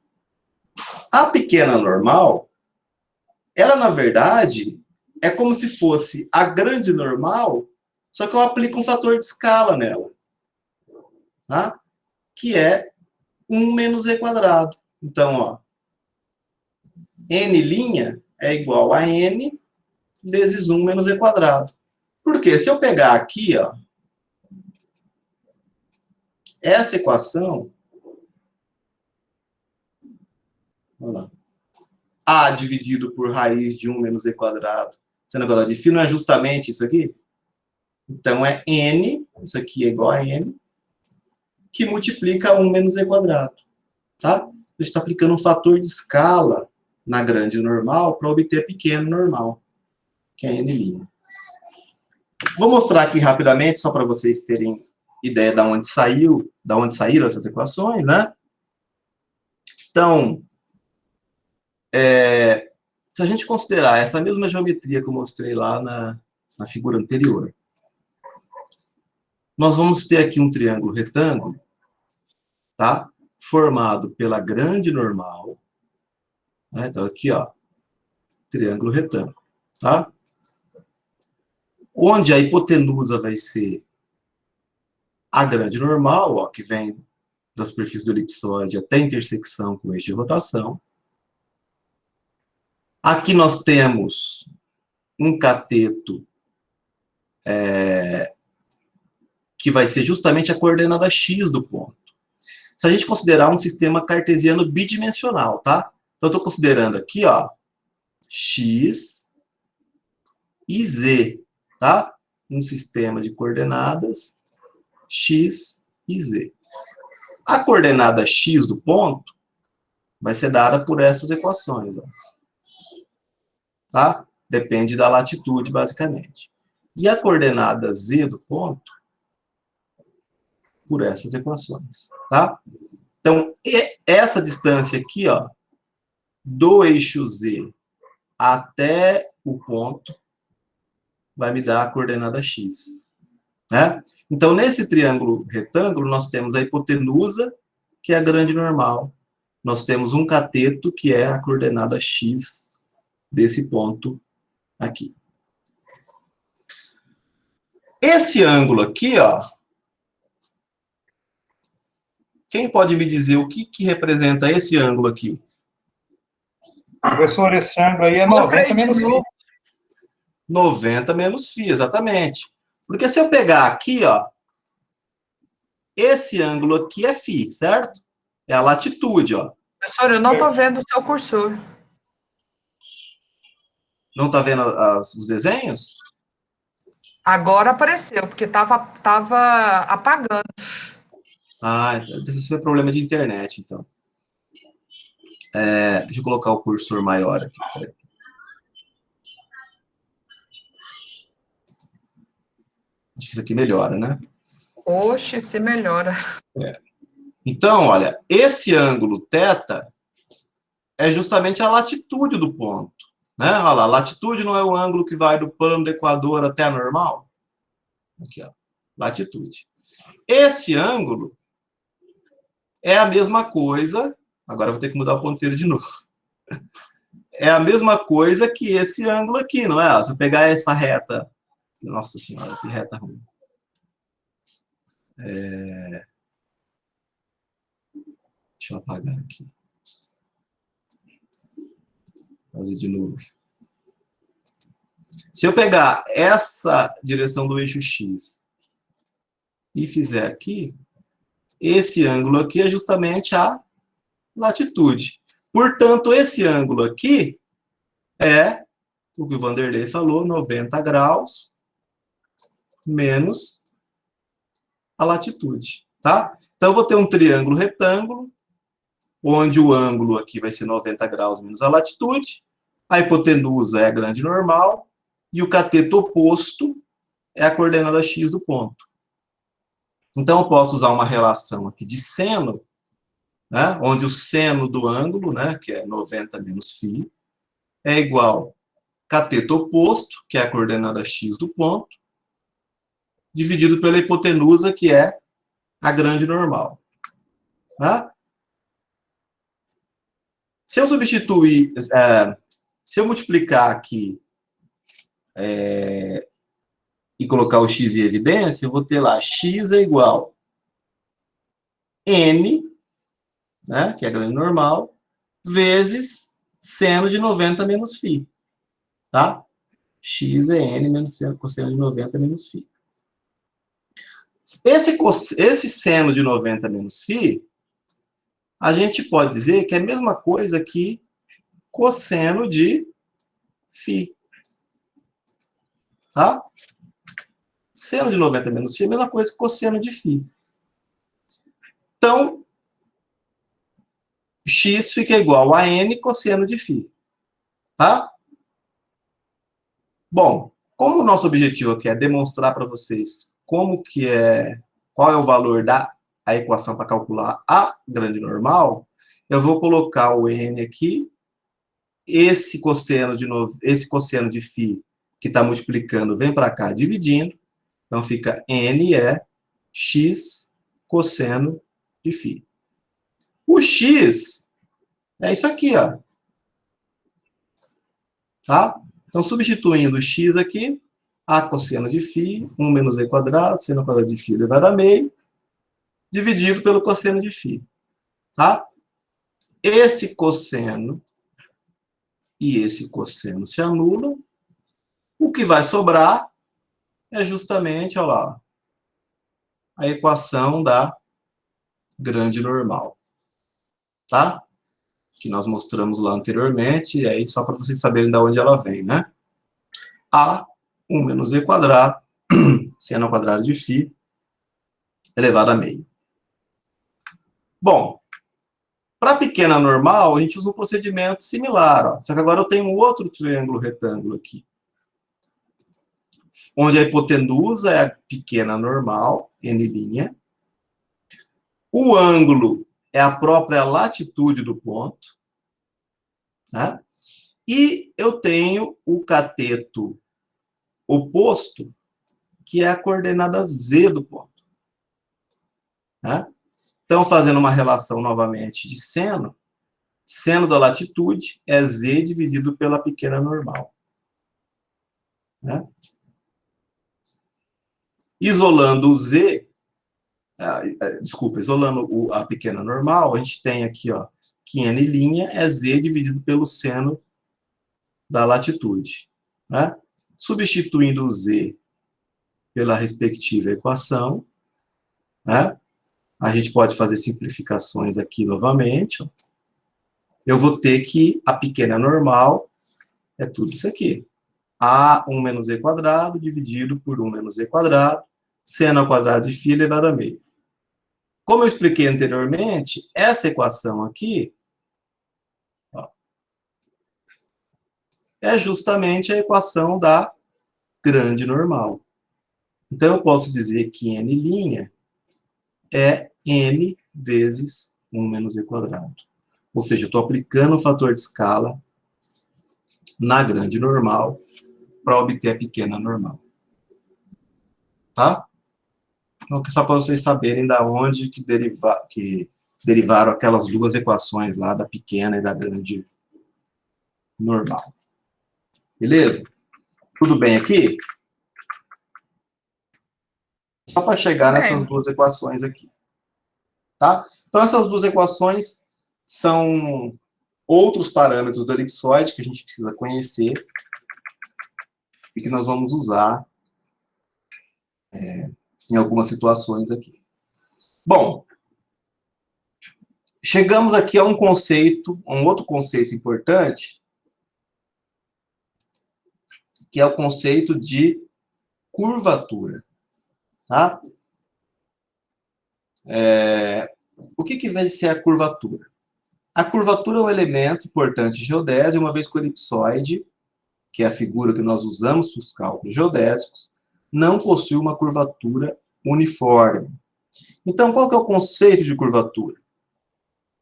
a pequena normal, ela, na verdade, é como se fosse a grande normal, só que eu aplico um fator de escala nela, tá? Que é 1 menos e quadrado. Então, ó, n' é igual a n vezes 1 menos e quadrado. Por quê? Se eu pegar aqui, ó, essa equação, vamos lá, a dividido por raiz de 1 menos e quadrado, sendo a quadrada de φ, não é justamente isso aqui? Então, é n, isso aqui é igual a n, que multiplica 1 menos e quadrado, tá? A gente está aplicando um fator de escala na grande normal para obter pequeno normal, que é n'. Vou mostrar aqui rapidamente, só para vocês terem ideia de onde saíram essas equações, né? Então, se a gente considerar essa mesma geometria que eu mostrei lá na figura anterior, nós vamos ter aqui um triângulo retângulo, tá? Formado pela grande normal, né? Então, aqui, ó, triângulo retângulo, tá? Onde a hipotenusa vai ser a grande normal, ó, que vem da superfície do elipsoide até a intersecção com o eixo de rotação. Aqui nós temos um cateto que vai ser justamente a coordenada x do ponto. Se a gente considerar um sistema cartesiano bidimensional, tá? Então, eu estou considerando aqui, ó, x e z, tá? Um sistema de coordenadas x e z. A coordenada x do ponto vai ser dada por essas equações, ó. Tá? Depende da latitude, basicamente. E a coordenada z do ponto por essas equações, tá? Então, essa distância aqui, ó, do eixo z até o ponto, vai me dar a coordenada x, né? Então, nesse triângulo retângulo, nós temos a hipotenusa, que é a grande normal. Nós temos um cateto, que é a coordenada x desse ponto aqui. Esse ângulo aqui, ó, quem pode me dizer o que representa esse ângulo aqui? Professor, esse ângulo aí é 90 menos φ. 90 menos φ, exatamente. Porque se eu pegar aqui, ó, esse ângulo aqui é φ, certo? É a latitude, ó. Professor, eu não estou vendo o seu cursor. Não está vendo os desenhos? Agora apareceu, porque estava apagando. Ah, então, esse foi problema de internet, então. Deixa eu colocar o cursor maior aqui. Acho que isso aqui melhora, né? Oxe, se melhora. Então, olha, esse ângulo θ é justamente a latitude do ponto, né? Olha lá, a latitude não é o ângulo que vai do plano do equador até a normal? Aqui, ó. latitude. Esse ângulo é a mesma coisa, agora eu vou ter que mudar o ponteiro de novo. É a mesma coisa que esse ângulo aqui, não é? Se eu pegar essa reta, nossa senhora, que reta ruim. Deixa eu apagar aqui. Fazer de novo. Se eu pegar essa direção do eixo X e fizer aqui, esse ângulo aqui é justamente a latitude. Portanto, esse ângulo aqui é o que o Vanderlei falou, 90 graus menos a latitude, tá? Então, eu vou ter um triângulo retângulo, onde o ângulo aqui vai ser 90 graus menos a latitude, a hipotenusa é a grande normal, e o cateto oposto é a coordenada x do ponto. Então, eu posso usar uma relação aqui de seno, né, onde o seno do ângulo, né, que é 90 menos φ, é igual cateto oposto, que é a coordenada x do ponto, dividido pela hipotenusa, que é a grande normal. Tá? Se eu substituir, se eu multiplicar aqui e colocar o x em evidência, eu vou ter lá x é igual n, né, que é a grande normal, vezes seno de 90 menos φ. Tá? X é n menos cosseno de 90 menos φ. Esse seno de 90 menos φ, a gente pode dizer que é a mesma coisa que cosseno de φ. Tá? Seno de 90 menos φ é a mesma coisa que cosseno de φ. Então, x fica igual a n cosseno de φ. Tá? Bom, como o nosso objetivo aqui é demonstrar para vocês qual é o valor da equação para calcular a grande normal, eu vou colocar o n aqui, esse cosseno de φ que está multiplicando vem para cá dividindo, então fica n é x cosseno de φ. O x é isso aqui, ó. Tá? Então, substituindo o x aqui, a cosseno de φ, 1 menos e quadrado, seno quadrado de φ elevado a meio, dividido pelo cosseno de φ. Tá? Esse cosseno e esse cosseno se anulam. O que vai sobrar é justamente, olha lá, a equação da grande normal. Tá? Que nós mostramos lá anteriormente, e aí só para vocês saberem de onde ela vem, né? A 1 menos e quadrado, seno ao quadrado de φ, elevado a meio. Bom, para a pequena normal, a gente usa um procedimento similar, ó. Só que agora eu tenho um outro triângulo retângulo aqui, onde a hipotenusa é a pequena normal, n', o ângulo é a própria latitude do ponto, né? E eu tenho o cateto oposto, que é a coordenada z do ponto. Né? Então, fazendo uma relação novamente de seno da latitude é z dividido pela pequena normal. Né? Isolando o z, isolando a pequena normal, a gente tem aqui, ó, que n' é z dividido pelo seno da latitude. Né? Substituindo o z pela respectiva equação, né? A gente pode fazer simplificações aqui novamente. Ó. Eu vou ter que a pequena normal é tudo isso aqui. A1 menos e quadrado dividido por 1 menos e quadrado, seno ao quadrado de φ elevado a meio. Como eu expliquei anteriormente, essa equação aqui, ó, é justamente a equação da grande normal. Então, eu posso dizer que n' é n vezes 1 menos e quadrado. Ou seja, eu estou aplicando o fator de escala na grande normal para obter a pequena normal. Tá? Então, só para vocês saberem da onde que derivaram aquelas duas equações lá, da pequena e da grande normal. Beleza? Tudo bem aqui? Só para chegar nessas duas equações aqui. Tá? Então, essas duas equações são outros parâmetros do elipsoide que a gente precisa conhecer e que nós vamos usar em algumas situações aqui. Bom, chegamos aqui a um conceito, um outro conceito importante, que é o conceito de curvatura. Tá? O que vem a ser a curvatura? A curvatura é um elemento importante de geodésia, uma vez que o elipsoide, que é a figura que nós usamos para os cálculos geodésicos, não possui uma curvatura uniforme. Então, qual que é o conceito de curvatura?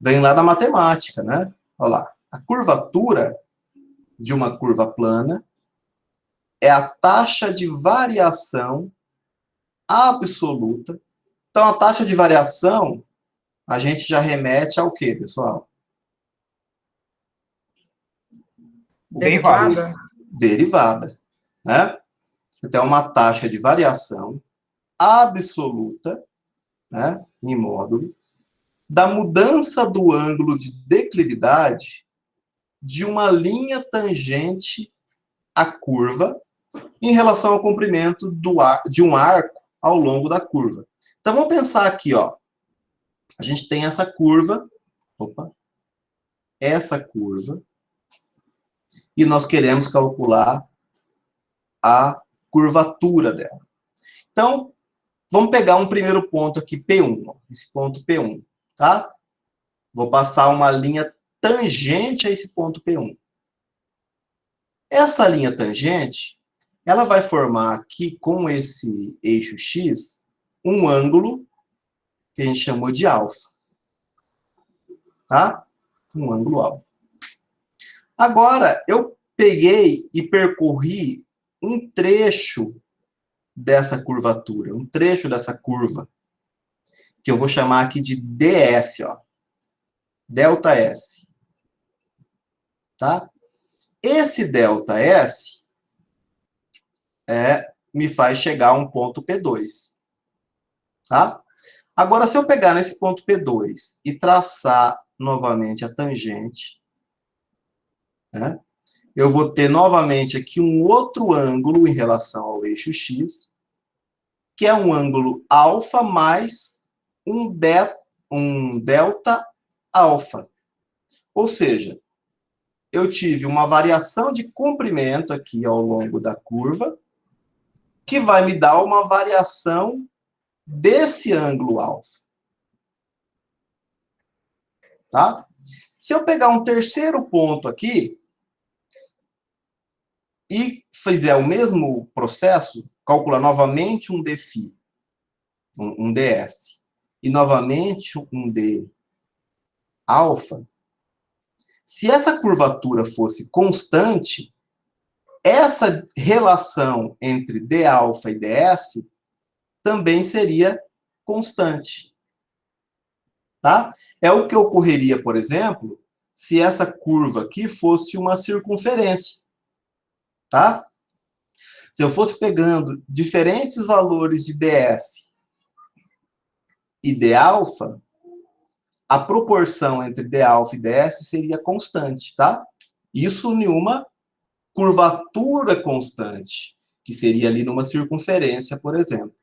Vem lá da matemática, né? Olha lá. A curvatura de uma curva plana é a taxa de variação absoluta. Então, a taxa de variação, a gente já remete ao quê, pessoal? Derivada. Derivada, né? Então, uma taxa de variação absoluta, né, em módulo, da mudança do ângulo de declividade de uma linha tangente à curva em relação ao comprimento de um arco ao longo da curva. Então, vamos pensar aqui, ó. A gente tem essa curva, essa curva, e nós queremos calcular a curvatura dela. Então, vamos pegar um primeiro ponto aqui, P1, ó, esse ponto P1, tá? Vou passar uma linha tangente a esse ponto P1. Essa linha tangente, ela vai formar aqui com esse eixo X um ângulo que a gente chamou de alfa. Tá? Um ângulo alfa. Agora, eu peguei e percorri um trecho dessa curvatura, um trecho dessa curva, que eu vou chamar aqui de ds, ó. Delta S. Tá? Esse delta S me faz chegar a um ponto P2. Tá? Agora, se eu pegar nesse ponto P2 e traçar novamente a tangente, né, eu vou ter novamente aqui um outro ângulo em relação ao eixo X, que é um ângulo alfa mais um delta alfa. Ou seja, eu tive uma variação de comprimento aqui ao longo da curva, que vai me dar uma variação desse ângulo alfa. Tá? Se eu pegar um terceiro ponto aqui e fizer o mesmo processo, calcular novamente um dφ, um ds, e novamente um d alfa, se essa curvatura fosse constante, essa relação entre d alfa e ds também seria constante. Tá? É o que ocorreria, por exemplo, se essa curva aqui fosse uma circunferência. Tá? Se eu fosse pegando diferentes valores de ds e d alfa, a proporção entre d alfa e ds seria constante, tá? Isso em uma curvatura constante, que seria ali numa circunferência, por exemplo.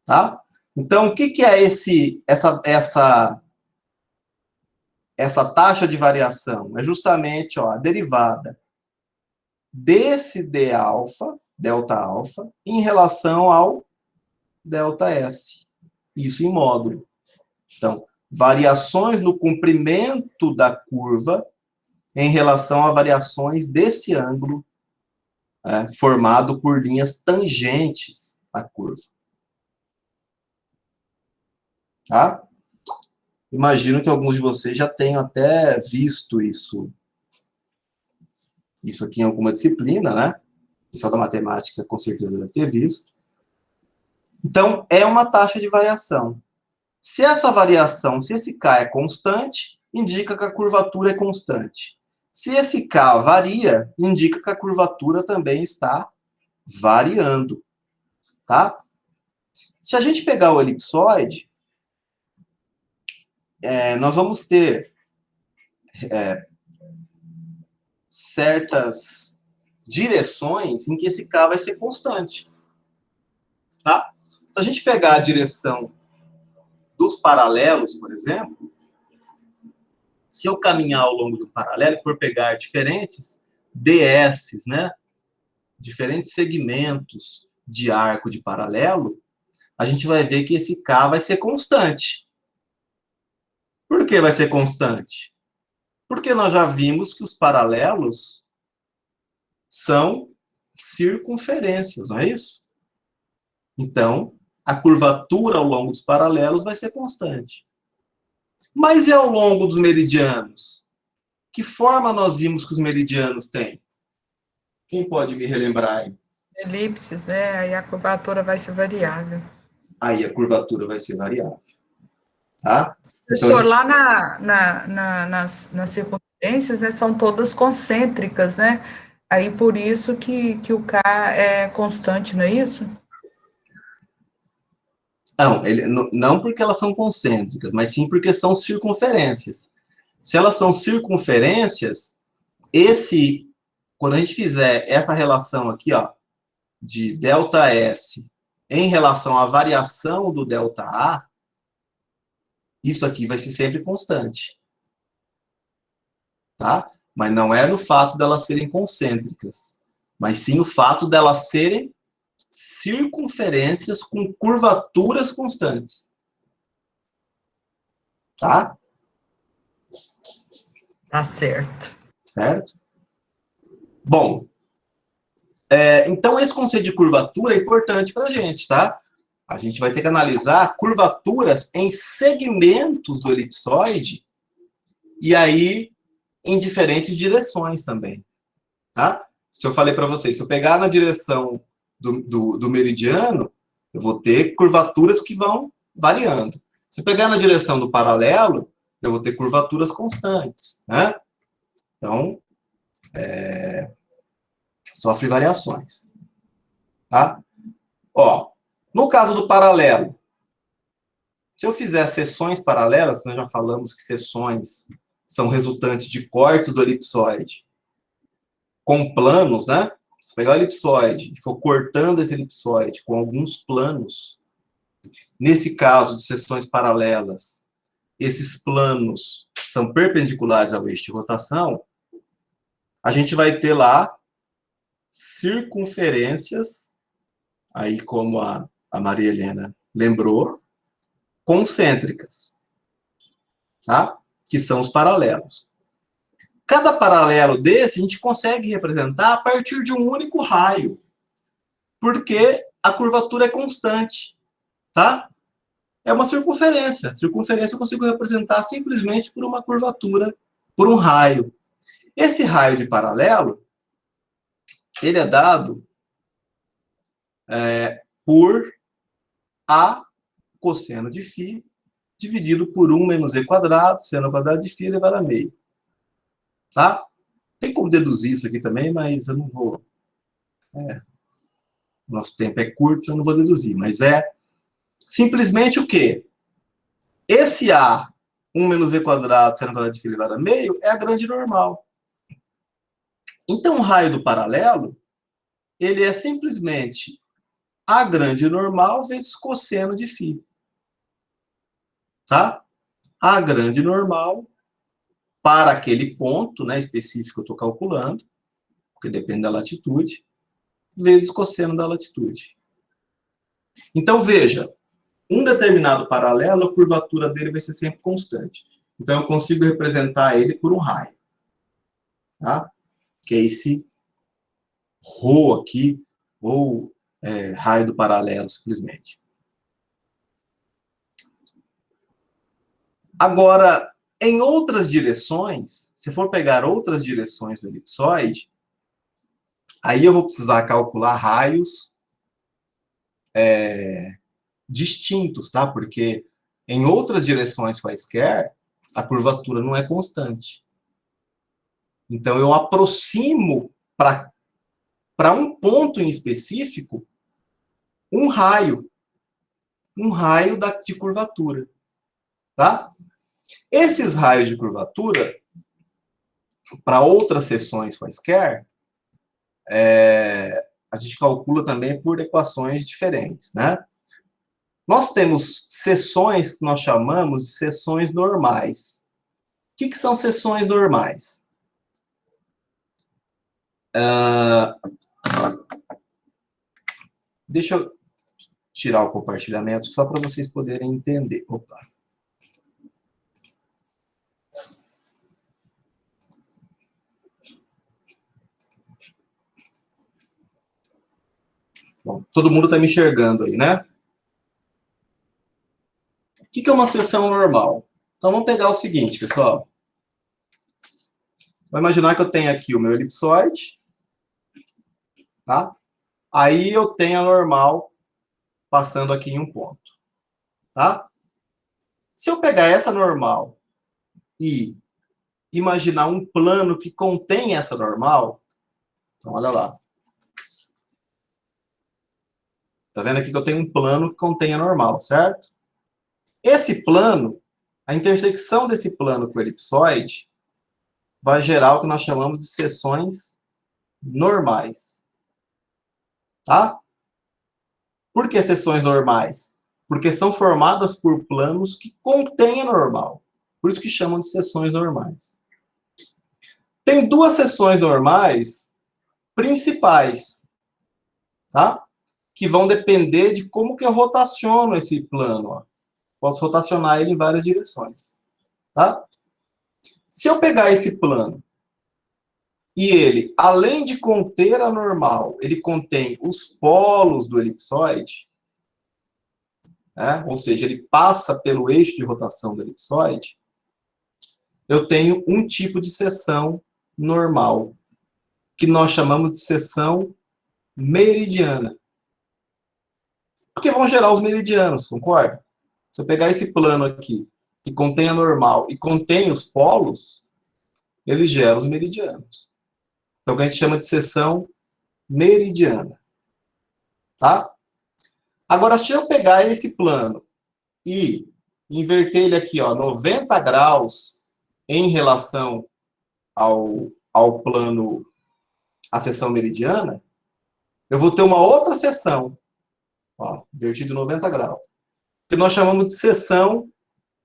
Tá? Então, o que é essa taxa de variação? É justamente, ó, a derivada desse d alfa, delta alfa, em relação ao delta S. Isso em módulo. Então, variações no comprimento da curva em relação a variações desse ângulo formado por linhas tangentes à curva. Tá? Imagino que alguns de vocês já tenham até visto isso aqui em alguma disciplina, né? O pessoal da matemática com certeza deve ter visto. Então, é uma taxa de variação. Se essa variação, se esse K é constante, indica que a curvatura é constante. Se esse K varia, indica que a curvatura também está variando, tá? Se a gente pegar o elipsoide, nós vamos ter certas direções em que esse K vai ser constante, tá? Se a gente pegar a direção dos paralelos, por exemplo, se eu caminhar ao longo do paralelo e for pegar diferentes DS, né? Diferentes segmentos de arco de paralelo, a gente vai ver que esse K vai ser constante. Por que vai ser constante? Porque nós já vimos que os paralelos são circunferências, não é isso? Então, a curvatura ao longo dos paralelos vai ser constante. Mas e ao longo dos meridianos? Que forma nós vimos que os meridianos têm? Quem pode me relembrar aí? Elipses, né? Aí a curvatura vai ser variável. Aí a curvatura vai ser variável. Tá? Professor, lá nas circunferências, né, são todas concêntricas, né? Aí por isso que o K é constante, não é isso? Não porque elas são concêntricas, mas sim porque são circunferências. Se elas são circunferências, quando a gente fizer essa relação aqui, ó, de ΔS em relação à variação do ΔA, isso aqui vai ser sempre constante. Tá? Mas não é no fato delas serem concêntricas, mas sim o fato delas serem circunferências com curvaturas constantes. Tá? Tá certo. Certo? Bom, então esse conceito de curvatura é importante para a gente, tá? A gente vai ter que analisar curvaturas em segmentos do elipsoide e aí em diferentes direções também, tá? Se eu falei para vocês, se eu pegar na direção do meridiano, eu vou ter curvaturas que vão variando. Se eu pegar na direção do paralelo, eu vou ter curvaturas constantes, né? Então, sofre variações, tá? Ó, no caso do paralelo, se eu fizer seções paralelas, nós já falamos que seções são resultantes de cortes do elipsoide com planos, né? Se pegar o elipsoide e for cortando esse elipsoide com alguns planos, nesse caso de seções paralelas, esses planos são perpendiculares ao eixo de rotação, a gente vai ter lá circunferências, aí como a Maria Helena lembrou, concêntricas, tá? Que são os paralelos. Cada paralelo desse a gente consegue representar a partir de um único raio, porque a curvatura é constante, tá? É uma circunferência. Circunferência eu consigo representar simplesmente por uma curvatura, por um raio. Esse raio de paralelo, ele é dado por A cosseno de φ dividido por 1 menos e quadrado, seno ao quadrado de φ elevado a meio. Tá? Tem como deduzir isso aqui também, mas eu não vou. Nosso tempo é curto, eu não vou deduzir. Mas é simplesmente o quê? Esse A, 1 menos e quadrado, seno ao quadrado de φ elevado a meio, é a grande normal. Então, o raio do paralelo, ele é simplesmente a grande normal vezes cosseno de φ. Tá? A grande normal para aquele ponto, né, específico que eu estou calculando, porque depende da latitude, vezes cosseno da latitude. Então, veja, um determinado paralelo, a curvatura dele vai ser sempre constante. Então, eu consigo representar ele por um raio. Tá? Que é esse ρ aqui, ou raio do paralelo, simplesmente. Agora, em outras direções, se for pegar outras direções do elipsoide, aí eu vou precisar calcular raios distintos, tá? Porque em outras direções quaisquer, a curvatura não é constante. Então, eu aproximo para um ponto em específico um raio de curvatura, tá? Esses raios de curvatura, para outras seções quaisquer, a gente calcula também por equações diferentes, né? Nós temos seções que nós chamamos de seções normais. O que são seções normais? Deixa eu tirar o compartilhamento só para vocês poderem entender. Opa. Bom, todo mundo está me enxergando aí, né? O que é uma seção normal? Então, vamos pegar o seguinte, pessoal. Vou imaginar que eu tenho aqui o meu elipsoide, tá? Aí eu tenho a normal passando aqui em um ponto, tá? Se eu pegar essa normal e imaginar um plano que contém essa normal, então olha lá. Tá vendo aqui que eu tenho um plano que contém a normal, certo? Esse plano, a intersecção desse plano com o elipsoide vai gerar o que nós chamamos de seções normais. Tá? Por que seções normais? Porque são formadas por planos que contêm a normal. Por isso que chamam de seções normais. Tem duas seções normais principais, tá? Que vão depender de como que eu rotaciono esse plano. Ó. Posso rotacionar ele em várias direções. Tá? Se eu pegar esse plano e ele, além de conter a normal, ele contém os polos do elipsoide, né? Ou seja, ele passa pelo eixo de rotação do elipsoide, eu tenho um tipo de seção normal, que nós chamamos de seção meridiana. Porque vão gerar os meridianos, concorda? Se eu pegar esse plano aqui, que contém a normal e contém os polos, ele gera os meridianos. Então, o que a gente chama de seção meridiana. Tá? Agora, se eu pegar esse plano e inverter ele aqui, ó, 90 graus em relação ao plano, a seção meridiana, eu vou ter uma outra seção, ó, invertido 90 graus, que nós chamamos de seção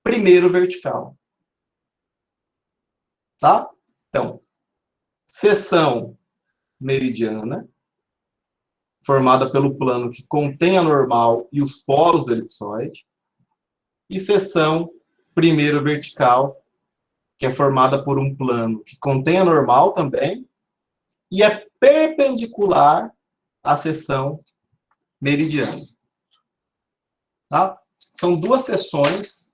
primeiro vertical. Tá? Então, seção meridiana, formada pelo plano que contém a normal e os polos do elipsoide, e seção primeiro vertical, que é formada por um plano que contém a normal também, e é perpendicular à seção meridiana. Tá? São duas seções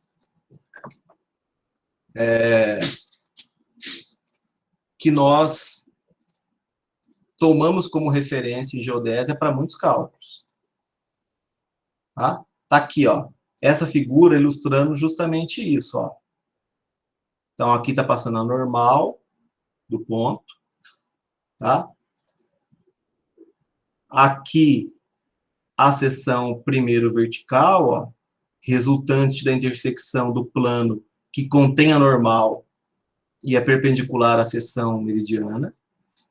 que nós tomamos como referência em geodésia para muitos cálculos. Tá? Tá aqui, ó, essa figura ilustrando justamente isso, ó. Então, aqui está passando a normal do ponto, tá? Aqui, a seção primeiro vertical, ó, resultante da intersecção do plano que contém a normal e é perpendicular à seção meridiana.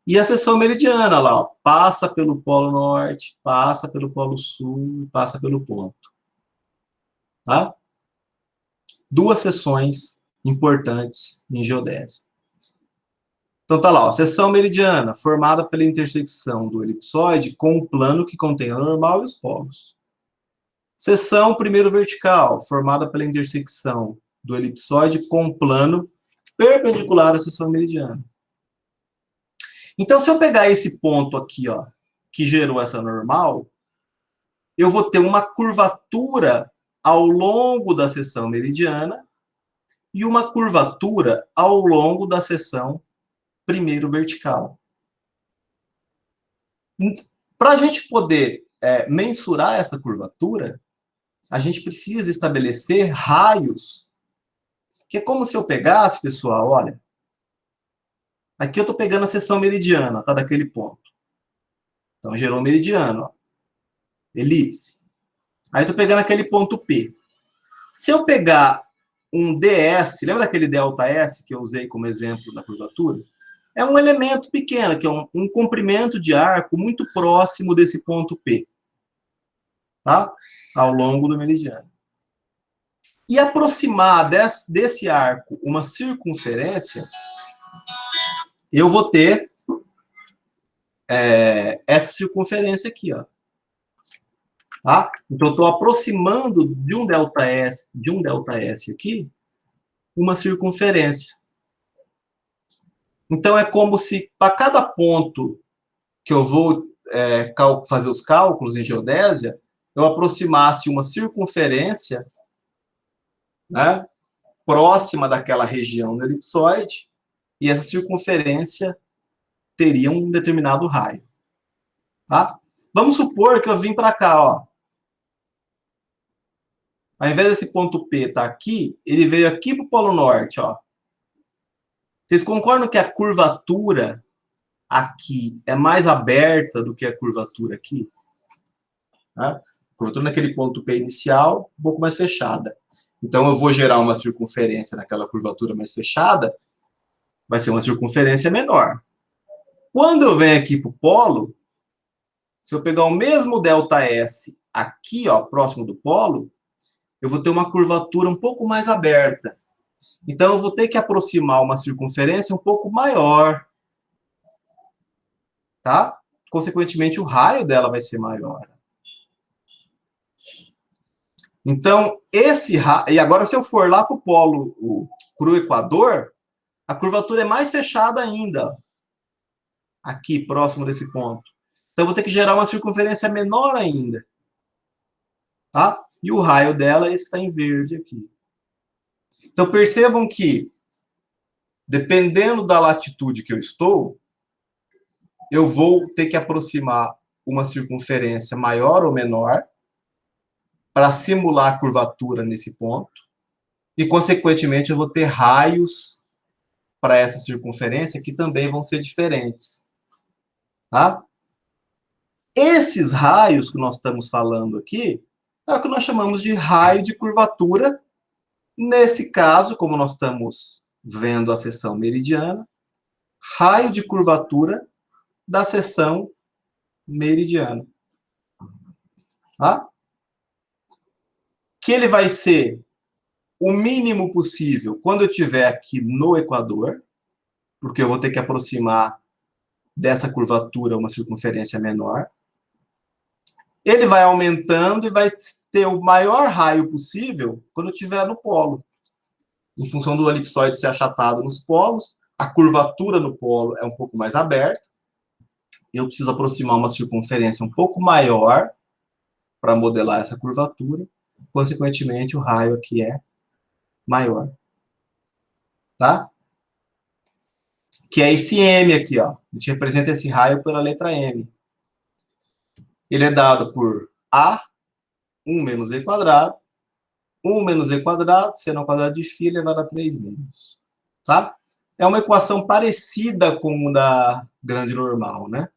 E a seção meridiana, lá, ó, passa pelo polo norte, passa pelo polo sul, passa pelo ponto. Tá? Duas seções importantes em geodésia. Então tá lá, ó, seção meridiana, formada pela intersecção do elipsoide com o plano que contém a normal e os polos. Seção primeiro vertical, formada pela intersecção do elipsoide com o plano perpendicular à seção meridiana. Então, se eu pegar esse ponto aqui, ó, que gerou essa normal, eu vou ter uma curvatura ao longo da seção meridiana e uma curvatura ao longo da seção primeiro vertical. Para a gente poder mensurar essa curvatura, a gente precisa estabelecer raios, que é como se eu pegasse, pessoal, olha, aqui eu estou pegando a seção meridiana, tá, daquele ponto. Então, gerou meridiano, ó, elipse. Aí estou pegando aquele ponto P. Se eu pegar um ds, lembra daquele ΔS que eu usei como exemplo da curvatura? É um elemento pequeno, que é um comprimento de arco muito próximo desse ponto P, tá? Ao longo do meridiano. E aproximar desse arco uma circunferência, eu vou ter essa circunferência aqui, ó. Tá? Então, eu estou aproximando de um ΔS aqui, uma circunferência. Então, é como se, para cada ponto que eu vou fazer os cálculos em geodésia, eu aproximasse uma circunferência, né, próxima daquela região do elipsoide, e essa circunferência teria um determinado raio. Tá? Vamos supor que eu vim para cá, ó. Ao invés desse ponto P estar aqui, ele veio aqui para o Polo Norte, ó. Vocês concordam que a curvatura aqui é mais aberta do que a curvatura aqui? Tá? A curvatura naquele ponto P inicial, um pouco mais fechada. Então, eu vou gerar uma circunferência naquela curvatura mais fechada, vai ser uma circunferência menor. Quando eu venho aqui para o polo, se eu pegar o mesmo ΔS aqui, ó, próximo do polo, eu vou ter uma curvatura um pouco mais aberta. Então, eu vou ter que aproximar uma circunferência um pouco maior. Tá? Consequentemente, o raio dela vai ser maior. Então, esse raio... E agora, se eu for lá para o polo, para o Equador, a curvatura é mais fechada ainda. Aqui, próximo desse ponto. Então, eu vou ter que gerar uma circunferência menor ainda. Tá? E o raio dela é esse que está em verde aqui. Então, percebam que, dependendo da latitude que eu estou, eu vou ter que aproximar uma circunferência maior ou menor para simular a curvatura nesse ponto. E, consequentemente, eu vou ter raios para essa circunferência que também vão ser diferentes. Tá? Esses raios que nós estamos falando aqui é o que nós chamamos de raio de curvatura. Nesse caso, como nós estamos vendo a seção meridiana, raio de curvatura da seção meridiana. Tá? Que ele vai ser o mínimo possível quando eu estiver aqui no Equador, porque eu vou ter que aproximar dessa curvatura uma circunferência menor. Ele vai aumentando e vai ter o maior raio possível quando eu estiver no polo. Em função do elipsoide ser achatado nos polos, a curvatura no polo é um pouco mais aberta. Eu preciso aproximar uma circunferência um pouco maior para modelar essa curvatura. Consequentemente, o raio aqui é maior. Tá? Que é esse M aqui, ó. A gente representa esse raio pela letra M. Ele é dado por A, 1 menos E quadrado, 1 menos E quadrado, seno ao quadrado de φ elevado a 3 menos. Tá? É uma equação parecida com a da grande normal, né?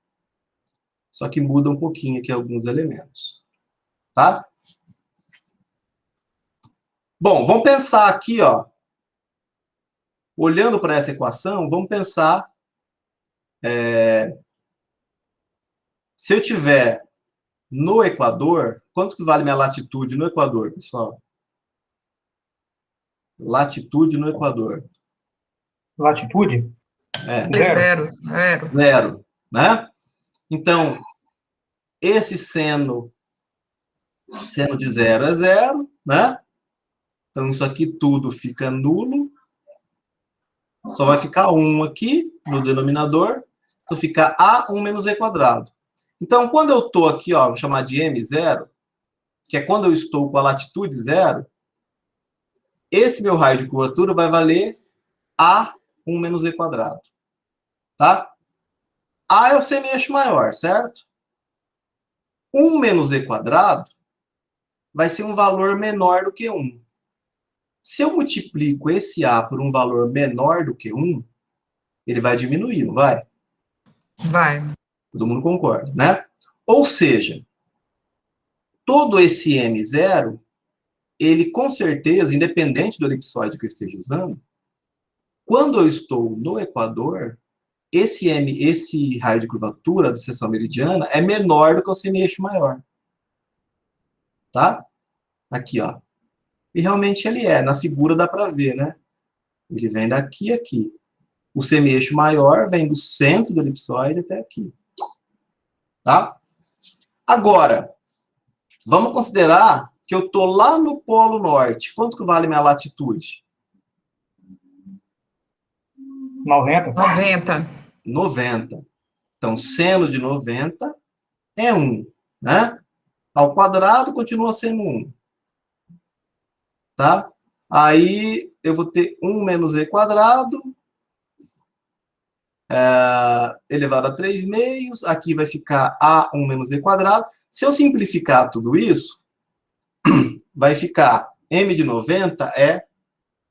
Só que muda um pouquinho aqui alguns elementos. Tá? Bom, vamos pensar aqui, ó. Olhando para essa equação, vamos pensar... se eu tiver no Equador, quanto que vale minha latitude no Equador, pessoal? Latitude no Equador. Latitude? Zero. Zero, né? Então, esse seno de zero é zero, né? Então, isso aqui tudo fica nulo. Só vai ficar 1 aqui no denominador. Então, fica A1 menos E quadrado. Então, quando eu estou aqui, ó, vou chamar de M0, que é quando eu estou com a latitude zero, esse meu raio de curvatura vai valer A1 menos E quadrado. Tá? A é o semi-eixo maior, certo? 1 menos E quadrado vai ser um valor menor do que 1. Se eu multiplico esse A por um valor menor do que 1, ele vai diminuir, não vai? Vai. Todo mundo concorda, né? Ou seja, todo esse M0, ele com certeza, independente do elipsoide que eu esteja usando, quando eu estou no equador, esse raio de curvatura da seção meridiana é menor do que o semi-eixo maior. Tá? Aqui, ó. E realmente ele é. Na figura dá para ver, né? Ele vem daqui a aqui. O semi-eixo maior vem do centro do elipsoide até aqui. Tá? Agora, vamos considerar que eu estou lá no Polo Norte. Quanto que vale minha latitude? 90. 90. 90. Então, seno de 90 é 1, né? Ao quadrado continua sendo 1. Tá? Aí, eu vou ter 1 menos e quadrado, elevado a 3 meios. Aqui vai ficar A1 menos e quadrado. Se eu simplificar tudo isso, vai ficar m de 90 é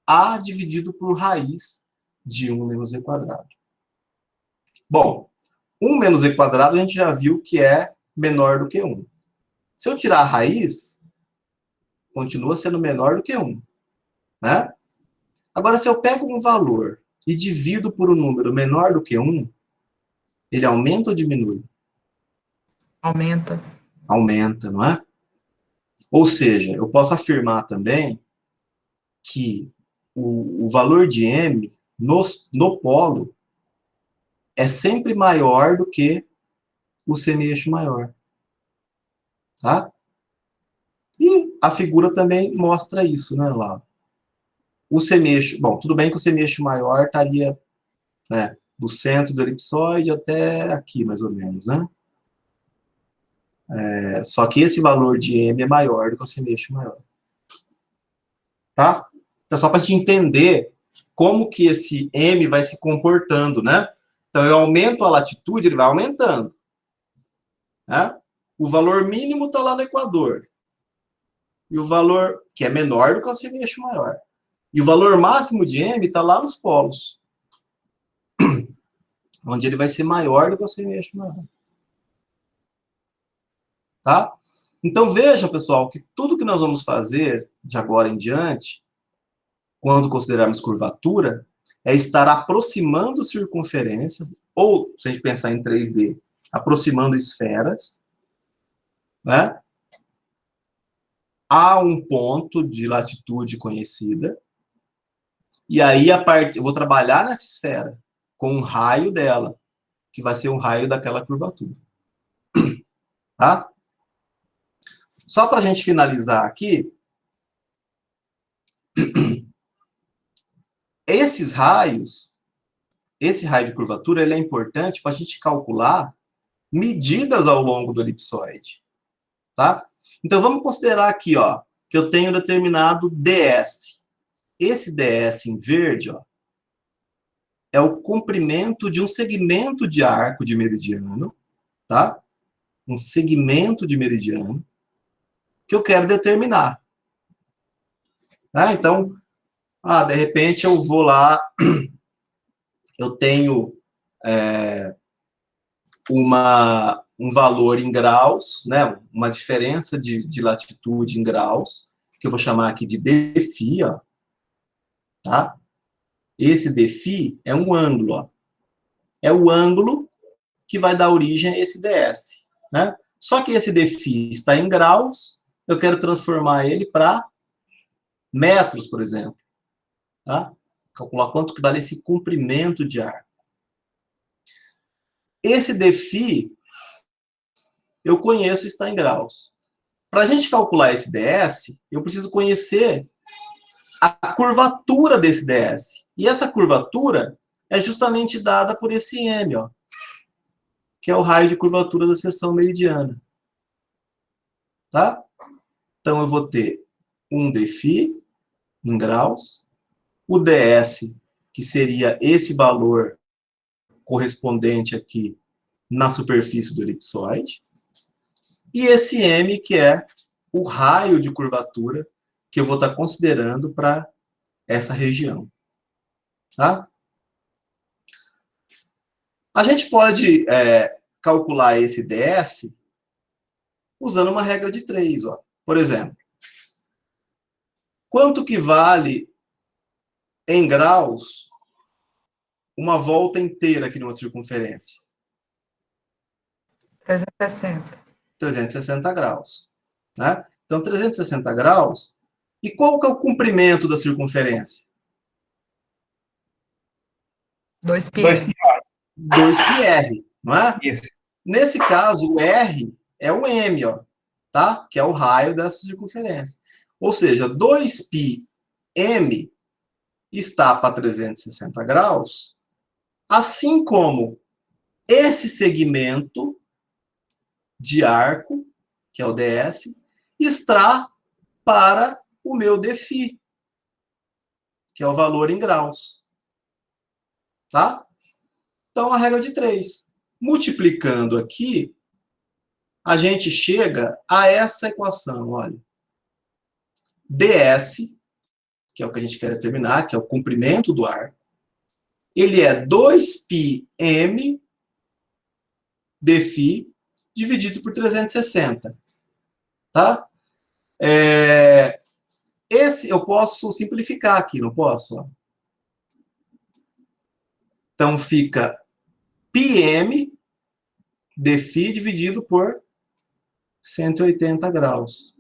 A dividido por raiz de 1 menos e quadrado. Bom, 1 menos e quadrado a gente já viu que é menor do que 1. Se eu tirar a raiz, continua sendo menor do que 1. Né? Agora, se eu pego um valor e divido por um número menor do que 1, ele aumenta ou diminui? Aumenta. Aumenta, não é? Ou seja, eu posso afirmar também que o valor de m no polo é sempre maior do que o semi-eixo maior. Tá? E a figura também mostra isso, né, lá. O semi-eixo, bom, tudo bem que o semi-eixo maior estaria, né, do centro do elipsoide até aqui, mais ou menos, né? Só que esse valor de m é maior do que o semi-eixo maior. Tá? Então, só para a gente entender como que esse m vai se comportando, né? Então, eu aumento a latitude, ele vai aumentando. Né? O valor mínimo está lá no equador. E o valor, que é menor do que o semi-eixo maior. E o valor máximo de m está lá nos polos. Onde ele vai ser maior do que o semi-eixo maior. Tá? Então, veja, pessoal, que tudo que nós vamos fazer de agora em diante, quando considerarmos curvatura, é estar aproximando circunferências, ou, se a gente pensar em 3D, aproximando esferas, né? A um ponto de latitude conhecida, e aí eu vou trabalhar nessa esfera, com um raio dela, que vai ser um raio daquela curvatura. Tá? Só para a gente finalizar aqui, esses raios, esse raio de curvatura, ele é importante para a gente calcular medidas ao longo do elipsoide. Tá? Então, vamos considerar aqui, ó, que eu tenho determinado ds. Esse ds em verde, ó, é o comprimento de um segmento de arco de meridiano, tá? Um segmento de meridiano que eu quero determinar. Tá? Então, de repente eu vou lá, eu tenho um valor em graus, né? Uma diferença de latitude em graus, que eu vou chamar aqui de dφ, ó, tá? Esse dφ é um ângulo, ó. É o ângulo que vai dar origem a esse ds, né? Só que esse dφ está em graus, eu quero transformar ele para metros, por exemplo. Tá? Calcular quanto que vale esse comprimento de arco. Esse dφ, eu conheço, está em graus. Para a gente calcular esse ds, eu preciso conhecer a curvatura desse ds. E essa curvatura é justamente dada por esse m, ó, que é o raio de curvatura da seção meridiana. Tá? Então, eu vou ter um dφ em graus, o ds, que seria esse valor correspondente aqui na superfície do elipsoide, e esse m, que é o raio de curvatura que eu vou estar considerando para essa região. Tá? A gente pode calcular esse ds usando uma regra de 3. Ó. Por exemplo, quanto que vale em graus uma volta inteira aqui numa circunferência? 360. 360 graus. Né? Então, 360 graus. E qual que é o comprimento da circunferência? 2πr. 2πr, não é? Isso. Nesse caso, o R é o M, ó, tá? Que é o raio dessa circunferência. Ou seja, 2πm está para 360 graus, assim como esse segmento de arco, que é o ds, está para o meu dφ, que é o valor em graus. Tá? Então, a regra de 3. Multiplicando aqui, a gente chega a essa equação, olha. ds, que é o que a gente quer determinar, que é o comprimento do arco, ele é 2πm dφ dividido por 360. Tá? Esse eu posso simplificar aqui, não posso? Ó. Então, fica πm dφ dividido por 180 graus.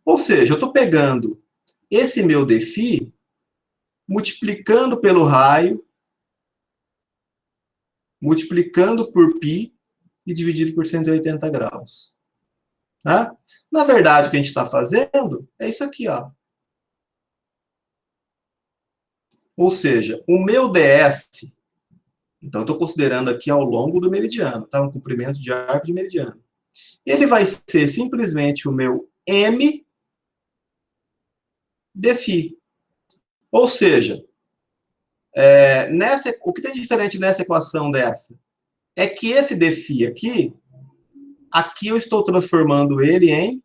Ou seja, eu estou pegando esse meu dφ, multiplicando pelo raio, multiplicando por π e dividido por 180 graus. Tá? Na verdade, o que a gente está fazendo é isso aqui, ó. Ou seja, o meu ds, então eu estou considerando aqui ao longo do meridiano, tá? Um comprimento de arco de meridiano. Ele vai ser simplesmente o meu m dφ. Ou seja, o que tem de diferente nessa equação dessa? É que esse dφ aqui eu estou transformando ele em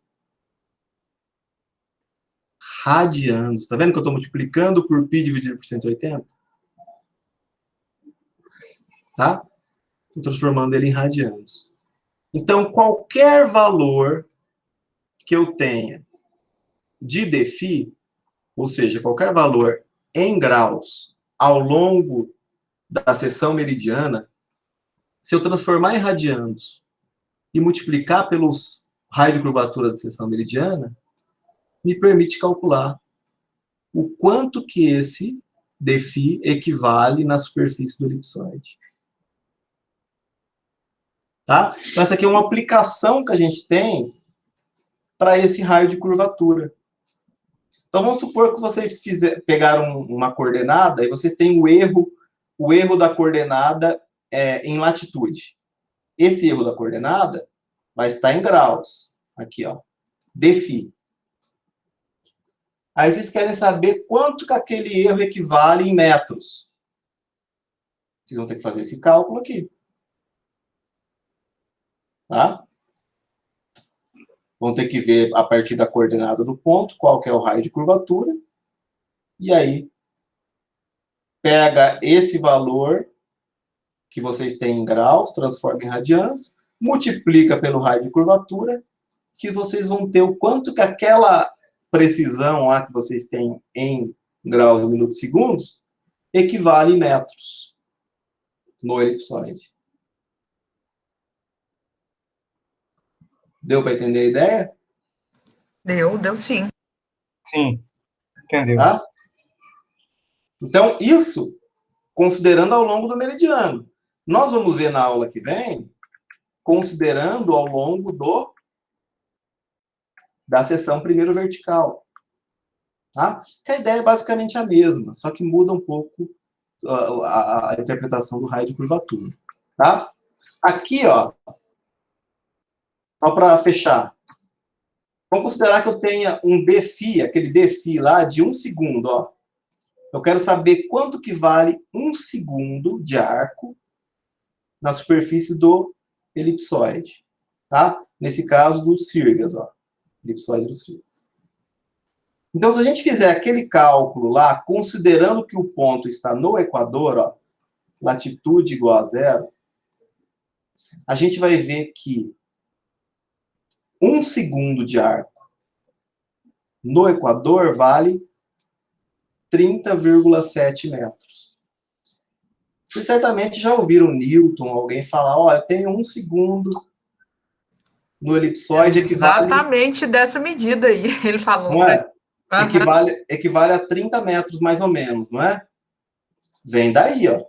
radianos. Está vendo que eu estou multiplicando por π dividido por 180? Tá? Estou transformando ele em radianos. Então, qualquer valor que eu tenha de dφ, ou seja, qualquer valor em graus ao longo da seção meridiana, se eu transformar em radianos e multiplicar pelos raios de curvatura da seção meridiana, me permite calcular o quanto que esse dφ equivale na superfície do elipsoide. Tá? Então, essa aqui é uma aplicação que a gente tem para esse raio de curvatura. Então, vamos supor que vocês pegaram uma coordenada e vocês têm o erro da coordenada em latitude. Esse erro da coordenada vai estar em graus. Aqui, ó. dφ. Aí vocês querem saber quanto que aquele erro equivale em metros. Vocês vão ter que fazer esse cálculo aqui. Tá? Vão ter que ver, a partir da coordenada do ponto, qual que é o raio de curvatura. E aí, pega esse valor que vocês têm em graus, transforma em radianos, multiplica pelo raio de curvatura, que vocês vão ter o quanto que aquela precisão lá que vocês têm em graus, minutos, segundos, equivale em metros no elipsoide. Deu para entender a ideia? Deu sim. Sim, entendeu. Tá? Então, isso considerando ao longo do meridiano. Nós vamos ver na aula que vem, considerando ao longo da seção primeiro vertical. Tá? Que a ideia é basicamente a mesma, só que muda um pouco a interpretação do raio de curvatura. Tá? Aqui, ó, só para fechar, vamos considerar que eu tenha um dφ, aquele dφ lá de 1 segundo. Ó. Eu quero saber quanto que vale 1 segundo de arco na superfície do elipsoide. tá? Nesse caso, dos sirgas, ó. Elipsóide dos sirgas. Então, se a gente fizer aquele cálculo lá, considerando que o ponto está no Equador, ó, latitude igual a 0, a gente vai ver que 1 segundo de arco no Equador vale 30,7 metros. Vocês certamente já ouviram Newton, alguém falar, ó, eu tenho 1 segundo no elipsóide exatamente dessa medida aí, ele falou. Não é? Equivale a 30 metros, mais ou menos, não é? Vem daí, ó.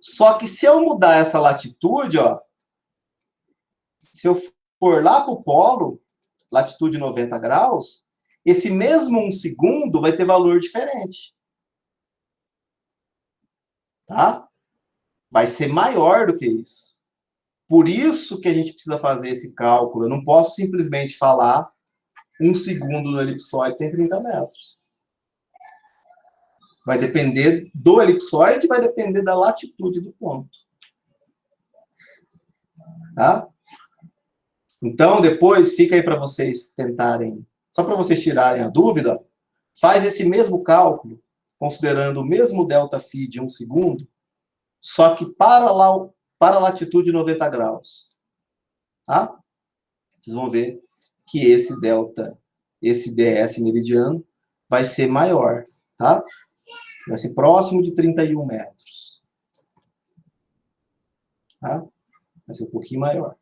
Só que se eu mudar essa latitude, ó, se eu for lá para o polo, latitude 90 graus, esse mesmo 1 segundo vai ter valor diferente. Tá? Vai ser maior do que isso. Por isso que a gente precisa fazer esse cálculo. Eu não posso simplesmente falar 1 segundo do elipsóide tem 30 metros. Vai depender do elipsóide, vai depender da latitude do ponto. Tá? Então, depois, fica aí para vocês tentarem, só para vocês tirarem a dúvida, faz esse mesmo cálculo, considerando o mesmo ΔΦ de 1 segundo, só que para a latitude 90 graus. Tá? Vocês vão ver que esse delta, esse ds meridiano, vai ser maior, tá? Vai ser próximo de 31 metros. Tá? Vai ser um pouquinho maior.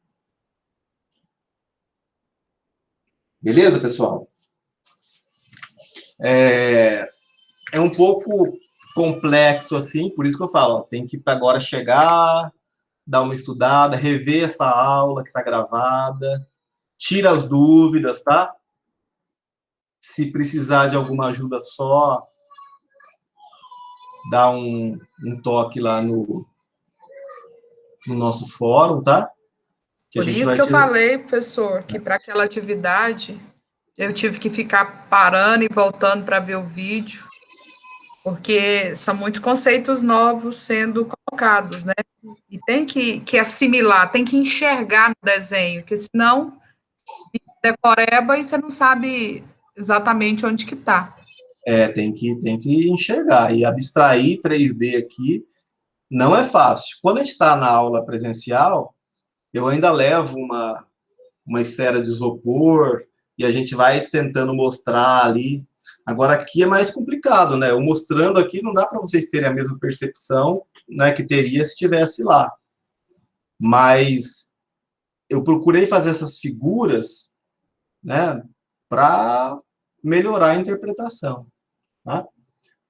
Beleza, pessoal? É um pouco complexo, assim, por isso que eu falo, ó, tem que agora chegar, dar uma estudada, rever essa aula que está gravada, tira as dúvidas, tá? Se precisar de alguma ajuda só, dá um toque lá no nosso fórum, tá? Por isso que eu falei, professor, que para aquela atividade eu tive que ficar parando e voltando para ver o vídeo, porque são muitos conceitos novos sendo colocados, né? E tem que assimilar, tem que enxergar no desenho, porque senão decoreba e você não sabe exatamente onde que está. Tem que enxergar. E abstrair 3D aqui não é fácil. Quando a gente está na aula presencial, eu ainda levo uma esfera de isopor e a gente vai tentando mostrar ali. Agora, aqui é mais complicado, né? Eu mostrando aqui, não dá para vocês terem a mesma percepção, né, que teria se estivesse lá. Mas eu procurei fazer essas figuras, né, para melhorar a interpretação. Tá?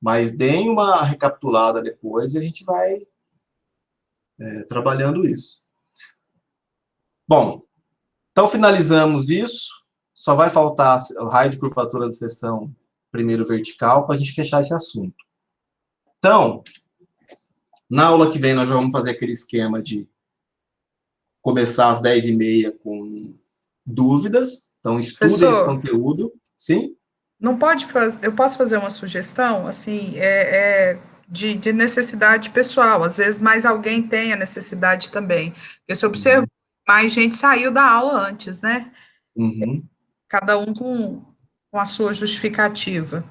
Mas deem uma recapitulada depois e a gente vai trabalhando isso. Bom, então finalizamos isso. Só vai faltar o raio de curvatura da seção primeiro vertical para a gente fechar esse assunto. Então, na aula que vem nós já vamos fazer aquele esquema de começar às 10h30 com dúvidas. Então, estudem esse conteúdo. Sim? Não pode fazer, eu posso fazer uma sugestão, assim, de necessidade pessoal, às vezes mais alguém tem a necessidade também. Eu se observo, mais gente saiu da aula antes, né? Uhum. Cada um com a sua justificativa.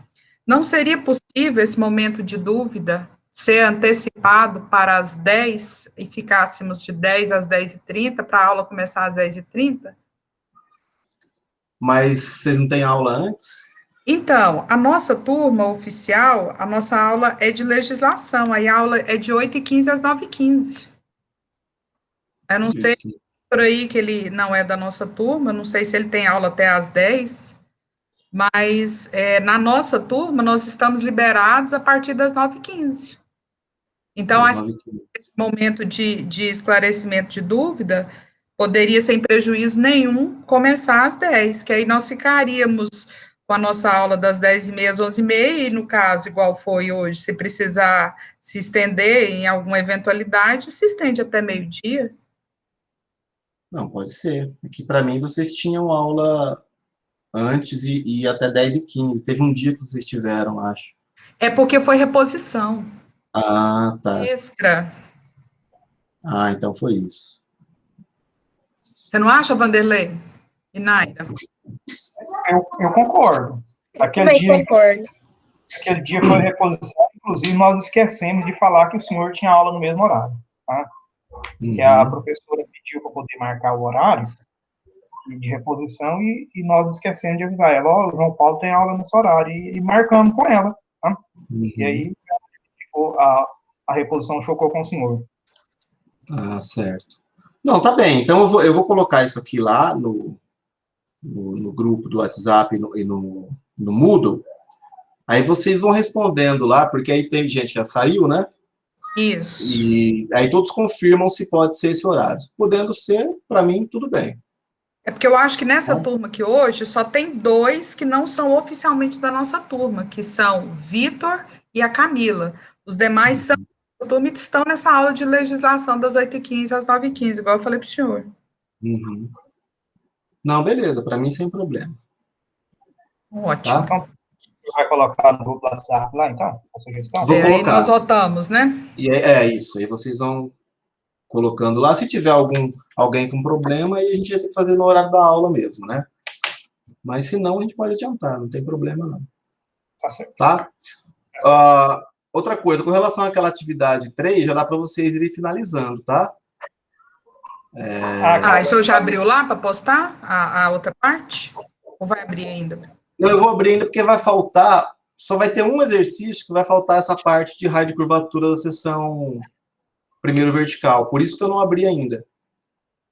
Não seria possível esse momento de dúvida ser antecipado para as 10 e ficássemos de 10 às 10h30, para a aula começar às 10h30? Mas vocês não têm aula antes? Então, a nossa turma oficial, a nossa aula é de legislação, aí a aula é de 8h15 às 9h15. Eu não sei por aí que ele não é da nossa turma, não sei se ele tem aula até às 10, mas na nossa turma nós estamos liberados a partir das 9h15. Então, esse momento de esclarecimento de dúvida poderia, sem prejuízo nenhum, começar às 10, que aí nós ficaríamos com a nossa aula das 10h30 às 11h30, e no caso, igual foi hoje, se precisar se estender em alguma eventualidade, se estende até meio-dia. Não, pode ser. Aqui, para mim, vocês tinham aula antes e até 10h15. Teve um dia que vocês tiveram, acho. É porque foi reposição. Ah, tá. Extra. Ah, então foi isso. Você não acha, Vanderlei e Naira? Eu concordo. Também concordo. Aquele dia foi reposição, inclusive nós esquecemos de falar que o senhor tinha aula no mesmo horário, tá? Que a professora pediu para poder marcar o horário de reposição e nós esquecemos de avisar ela, ó, o João Paulo tem aula nesse horário, e marcamos com ela, tá? E aí a reposição chocou com o senhor. Ah, certo. Não, tá bem. Então eu vou colocar isso aqui lá no grupo do WhatsApp e no Moodle. Aí vocês vão respondendo lá, porque aí tem gente que já saiu, né? Isso. E aí todos confirmam se pode ser esse horário. Podendo ser, para mim, tudo bem. É porque eu acho que nessa turma aqui hoje só tem 2 que não são oficialmente da nossa turma, que são Vitor e a Camila. Os demais são da turma e estão nessa aula de legislação das 8h15 às 9h15, igual eu falei para o senhor. Não, beleza, para mim sem problema. Ótimo. Tá? Você vai colocar no grupo do WhatsApp lá, então, a sugestão? Vou colocar. Aí nós votamos, né? E é isso, aí vocês vão colocando lá. Se tiver alguém com problema, aí a gente vai ter que fazer no horário da aula mesmo, né? Mas se não, a gente pode adiantar, não tem problema não. Tá certo. Tá? Outra coisa, com relação àquela atividade 3, já dá para vocês irem finalizando, tá? O senhor já abriu lá para postar a outra parte? Ou vai abrir ainda? Não, eu vou abrir ainda porque vai faltar, só vai ter um exercício que vai faltar essa parte de raio de curvatura da seção primeiro vertical. Por isso que eu não abri ainda.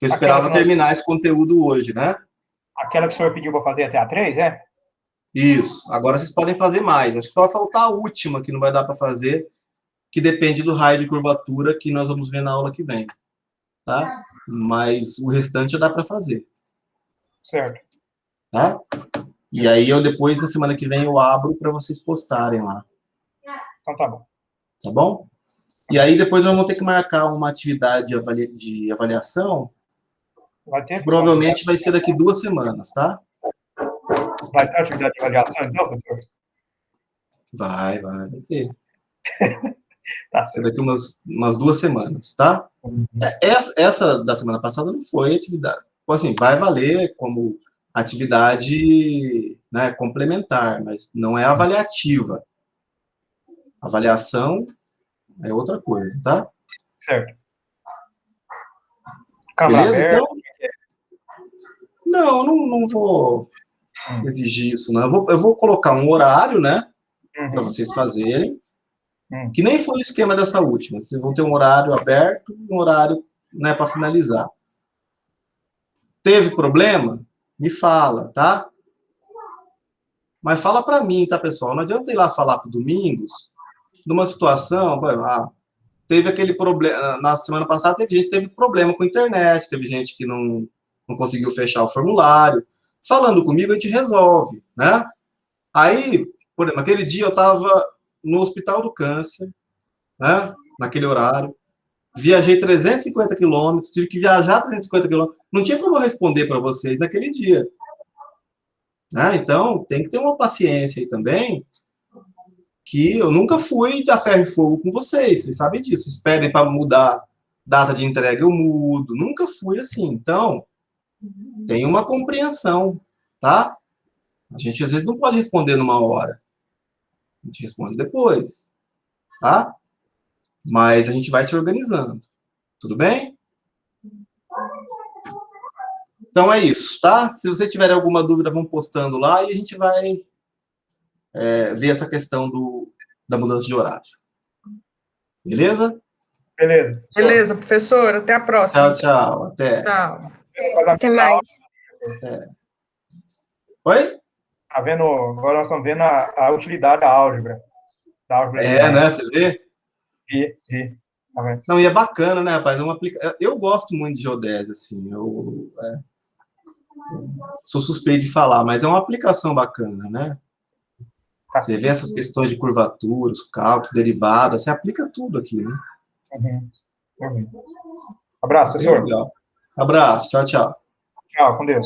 Eu esperava terminar esse conteúdo hoje, né? Aquela que o senhor pediu para fazer até a 3, é? Isso. Agora vocês podem fazer mais. Acho que só vai faltar a última, que não vai dar para fazer, que depende do raio de curvatura que nós vamos ver na aula que vem. Tá? Mas o restante já dá para fazer. Certo. Tá? E aí eu depois, na semana que vem, eu abro para vocês postarem lá. Então tá bom. Tá bom? E aí depois nós vamos ter que marcar uma atividade de avaliação, Vai ter? que provavelmente vai ser daqui 2 semanas, tá? Vai ter atividade de avaliação, então, professor? Vai ter. Tá Vai ser certo. daqui umas 2 semanas, tá? Essa da semana passada não foi atividade. Assim, vai valer como atividade, né, complementar, mas não é avaliativa. Avaliação é outra coisa, tá? Certo. Câmara Beleza? aberta. Então, não vou exigir isso, não. Eu vou colocar um horário, né, para vocês fazerem, que nem foi o esquema dessa última. Vocês vão ter um horário aberto e um horário, né, para finalizar. Teve problema? Me fala, tá? Mas fala para mim, tá, pessoal? Não adianta ir lá falar para o Domingos, numa situação, teve aquele problema, na semana passada teve gente que teve problema com a internet, teve gente que não conseguiu fechar o formulário. Falando comigo, a gente resolve, né? Aí, por exemplo, aquele dia eu estava no Hospital do Câncer, né? Naquele horário, viajei 350 quilômetros, tive que viajar 350 quilômetros, não tinha como eu responder para vocês naquele dia. Né? Então, tem que ter uma paciência aí também, que eu nunca fui de a ferro e fogo com vocês sabem disso. Vocês pedem para mudar data de entrega, eu mudo. Nunca fui assim. Então, tem uma compreensão, tá? A gente, às vezes, não pode responder numa hora. A gente responde depois, tá? Mas a gente vai se organizando. Tudo bem? Então, é isso, tá? Se vocês tiverem alguma dúvida, vão postando lá e a gente vai ver essa questão da mudança de horário. Beleza? Beleza. Beleza, professor. Até a próxima. Tchau. Até. Tchau. Até mais. Até. Oi? Tá vendo? Agora nós estamos vendo a utilidade da álgebra. Né? Você vê? Tá vendo? Não, e é bacana, né, rapaz? Eu gosto muito de geodésia, assim. Eu sou suspeito de falar, mas é uma aplicação bacana, né? Você vê essas questões de curvaturas, cálculos, derivadas, você aplica tudo aqui, né? Abraço, professor. Legal. Abraço, tchau. Tchau, com Deus.